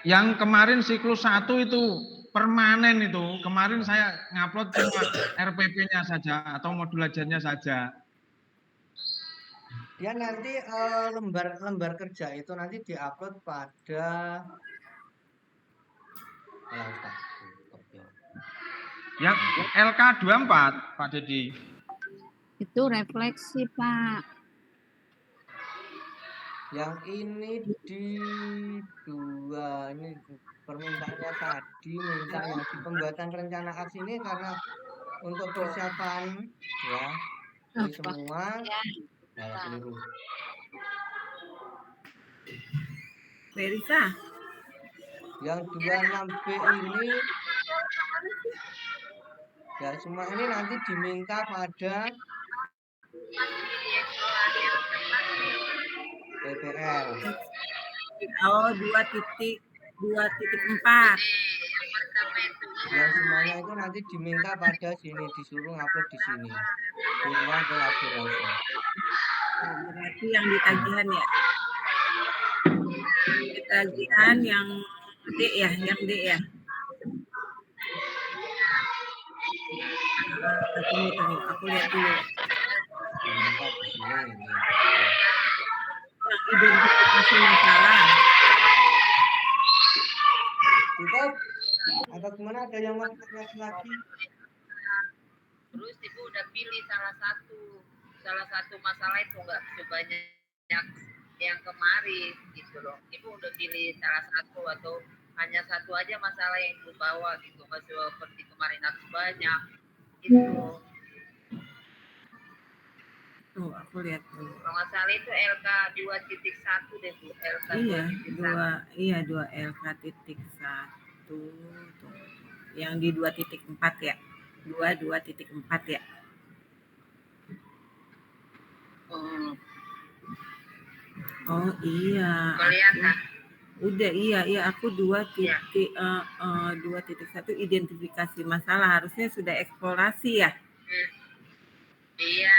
Yang kemarin siklus 1 itu permanen itu. Kemarin saya ngupload cuma RPP-nya saja atau modul ajarnya saja. Dia nanti lembar kerja itu nanti diupload pada yang LK24 Pak Dedi. Itu refleksi Pak. Yang ini di 2 ini permintaannya tadi minta yang di pembuatan rencana aksi ini karena untuk persiapan ya ini semua keliru. Berisa. Yang 26B ini ya semua ini nanti diminta pada PPL. Oh, 2.4. Yang semuanya itu nanti diminta pada sini, disuruh upload di sini. Di ruang kolaborasi. Berarti yang ditagihan ya. Ditagihan yang D ya, yang D ya. Tunggu, aku lihat dulu. Yang identifikasi masalah. Tutup. Atau gimana, ada yang mau tanya lagi? Terus Ibu udah pilih salah satu masalah itu nggak sebanyak yang kemarin gitu loh. Ibu udah pilih salah satu atau hanya satu aja masalah yang Ibu bawa gitu, nggak seperti kemarin harus banyak gitu. Tuh, aku lihat dulu. Kalau nggak salah itu LK 2.1 deh Bu. LK Iya, 2 LK.1 tuh. Yang di 2.4 ya. 2.4 ya. Oh iya. Kelihatan. Udah iya aku 2.1 identifikasi masalah, harusnya sudah eksplorasi ya. Iya.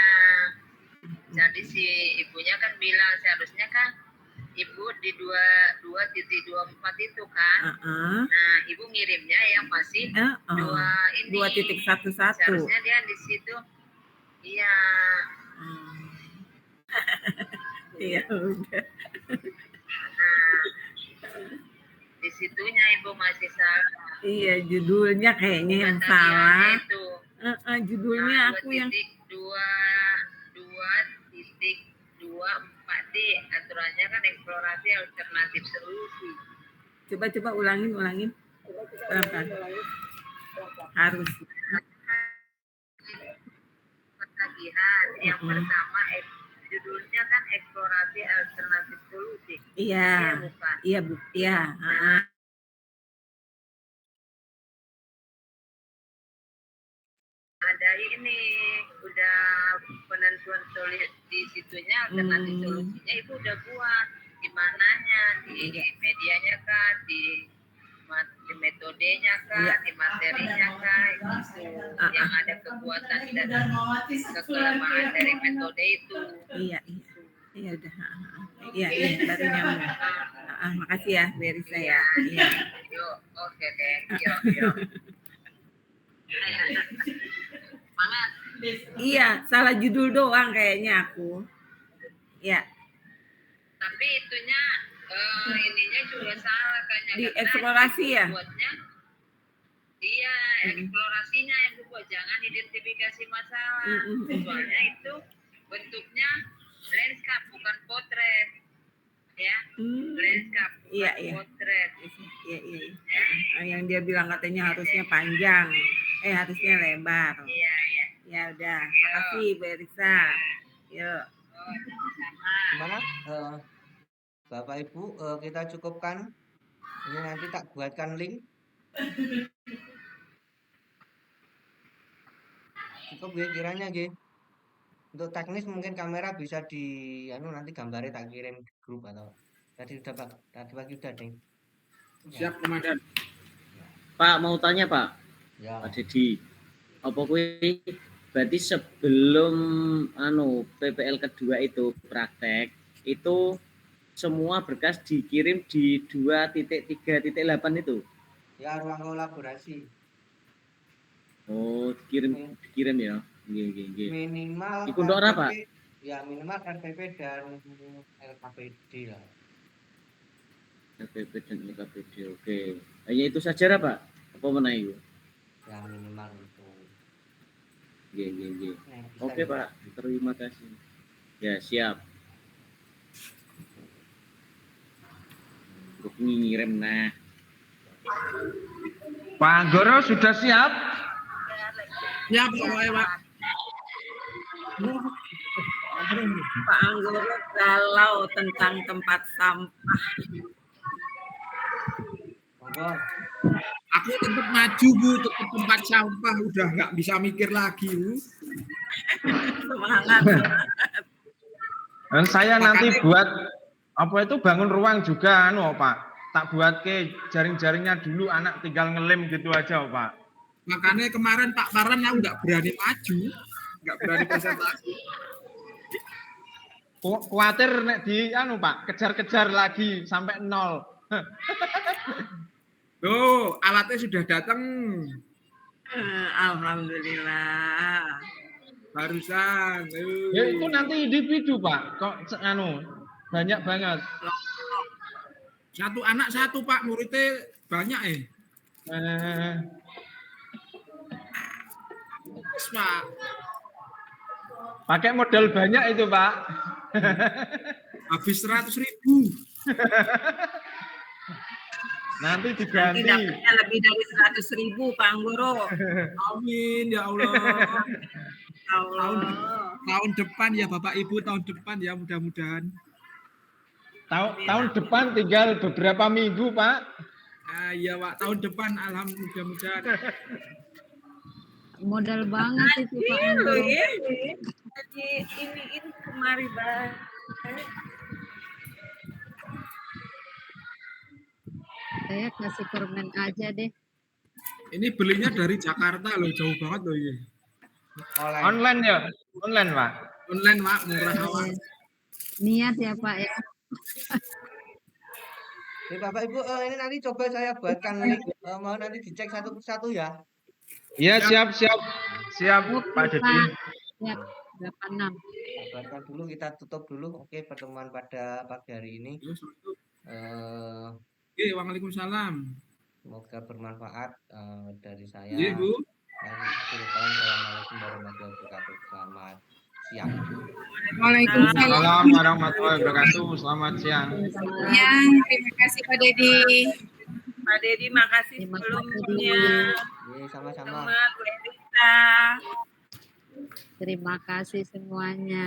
Jadi si ibunya kan bilang seharusnya kan Ibu di 2.24 itu kan. Nah, Ibu ngirimnya yang masih 2.11. Seharusnya dia di situ. Iya. Iya udah. Nah, di situnya Ibu masih salah. Iya, judulnya kayaknya yang salah. Judulnya aku yang 2.24D. Aturannya kan eksplorasi alternatif solusi. Coba ulangin. Pelan-pelan. Harus. Ketagihan. Yang pertama judulnya kan eksplorasi alternatif solusi. Iya. Bukan. Iya. Ada ini udah penentuan di situnya alternatif solusinya itu udah buat di mananya, di medianya kan, di metodenya kan, di materinya kan, itu yang ada kekuatan dan kekelemahan dari metode itu. Iya udah. Iya baru nyambung. Makasih ya Berisa ya. Iya. Yuk, oke deh. Yuk. Semangat. Iya, salah judul doang kayaknya aku. Iya. Tapi itunya ininya juga salah kayaknya. Di eksplorasi ya? Buatnya, iya, eksplorasinya yang buat jangan identifikasi masalah. Soalnya itu bentuknya landscape bukan potret. Ya, landscape bukan potret. Iya. Yang dia bilang katanya harusnya panjang. Harusnya lebar. Iya. Ya udah, makasih Berisa. Yuk. Gimana? Bapak Ibu, kita cukupkan. Ini nanti tak buatkan link. Cukup ya kiranya G. Untuk teknis mungkin kamera bisa nanti gambarnya tak kirim di grup atau tadi pagi udah ding. Siap Komandan. Pak mau tanya Pak. Ya. Pak Dedi. Apa kuwi berarti sebelum PPL kedua itu praktek itu semua berkas dikirim di 2.3.8 itu? Ya, ruang kolaborasi. Oh, dikirim ya. Nggih. Minimal iku ndok ora, Pak? Ya, minimal RPP dan LKPD lah. RPP dan LKPD. Oke. Hanya itu saja Pak? Apa mana itu? Ya, minimal itu. Nggih. Oke, Pak. Terima kasih. Ya, siap. Untuk ngirim nah. Pak Anggoro sudah siap? Siap semuanya, Pak. Pak Anggoro galau tentang tempat sampah. Aku tetap maju Bu, tetap tempat sampah udah nggak bisa mikir lagi Bu. Semangat. Dan saya nanti buat bangun ruang juga Pak. Tak buat ke jaring-jaringnya dulu anak tinggal ngelem gitu aja Pak. Makanya kemarin Pak Farhan aku nggak berani maju, nggak berani presentasi. Kuatir nek di Pak, kejar-kejar lagi sampai 0. Tuh, alatnya sudah datang. Alhamdulillah. Barusan. Ya itu nanti individu Pak. Kok banyak banget. Satu anak satu Pak, muridnya banyak Pak. Pakai modal banyak itu Pak. Habis 100.000. Nanti diganti. Nanti dapatnya lebih dari 100.000 Pak Anggoro. Amin ya Allah. Tahun depan ya Bapak Ibu, tahun depan ya mudah-mudahan. Tahun depan tinggal beberapa minggu Pak. Iya Pak, tahun depan alhamdulillah mudah-mudahan. Modal banget itu Pak Anggoro. Jadi ini kemari Bang. Saya kasih permen aja deh. Ini belinya dari Jakarta loh, jauh banget loh ini. Online ya? Online Pak? Online Pak, murah awan. Niat ya Pak ya. Oke, Bapak Ibu, ini nanti coba saya buatkan link, mau nanti dicek satu persatu ya. Iya, siap, siap. Siap, Pak Dedi. Siap, 86. Buatkan dulu, kita tutup dulu. Oke, pertemuan pada pagi hari ini. Oke, waalaikumsalam. Semoga bermanfaat dari saya. Iya, Bu. Assalamualaikum warahmatullahi wabarakatuh. Selamat siang. Waalaikumsalam warahmatullahi wabarakatuh. Selamat siang. Ya, terima kasih Pak Dedi. Pak Dedi, makasih sebelumnya. Sama-sama. Bu Erika. Terima kasih semuanya.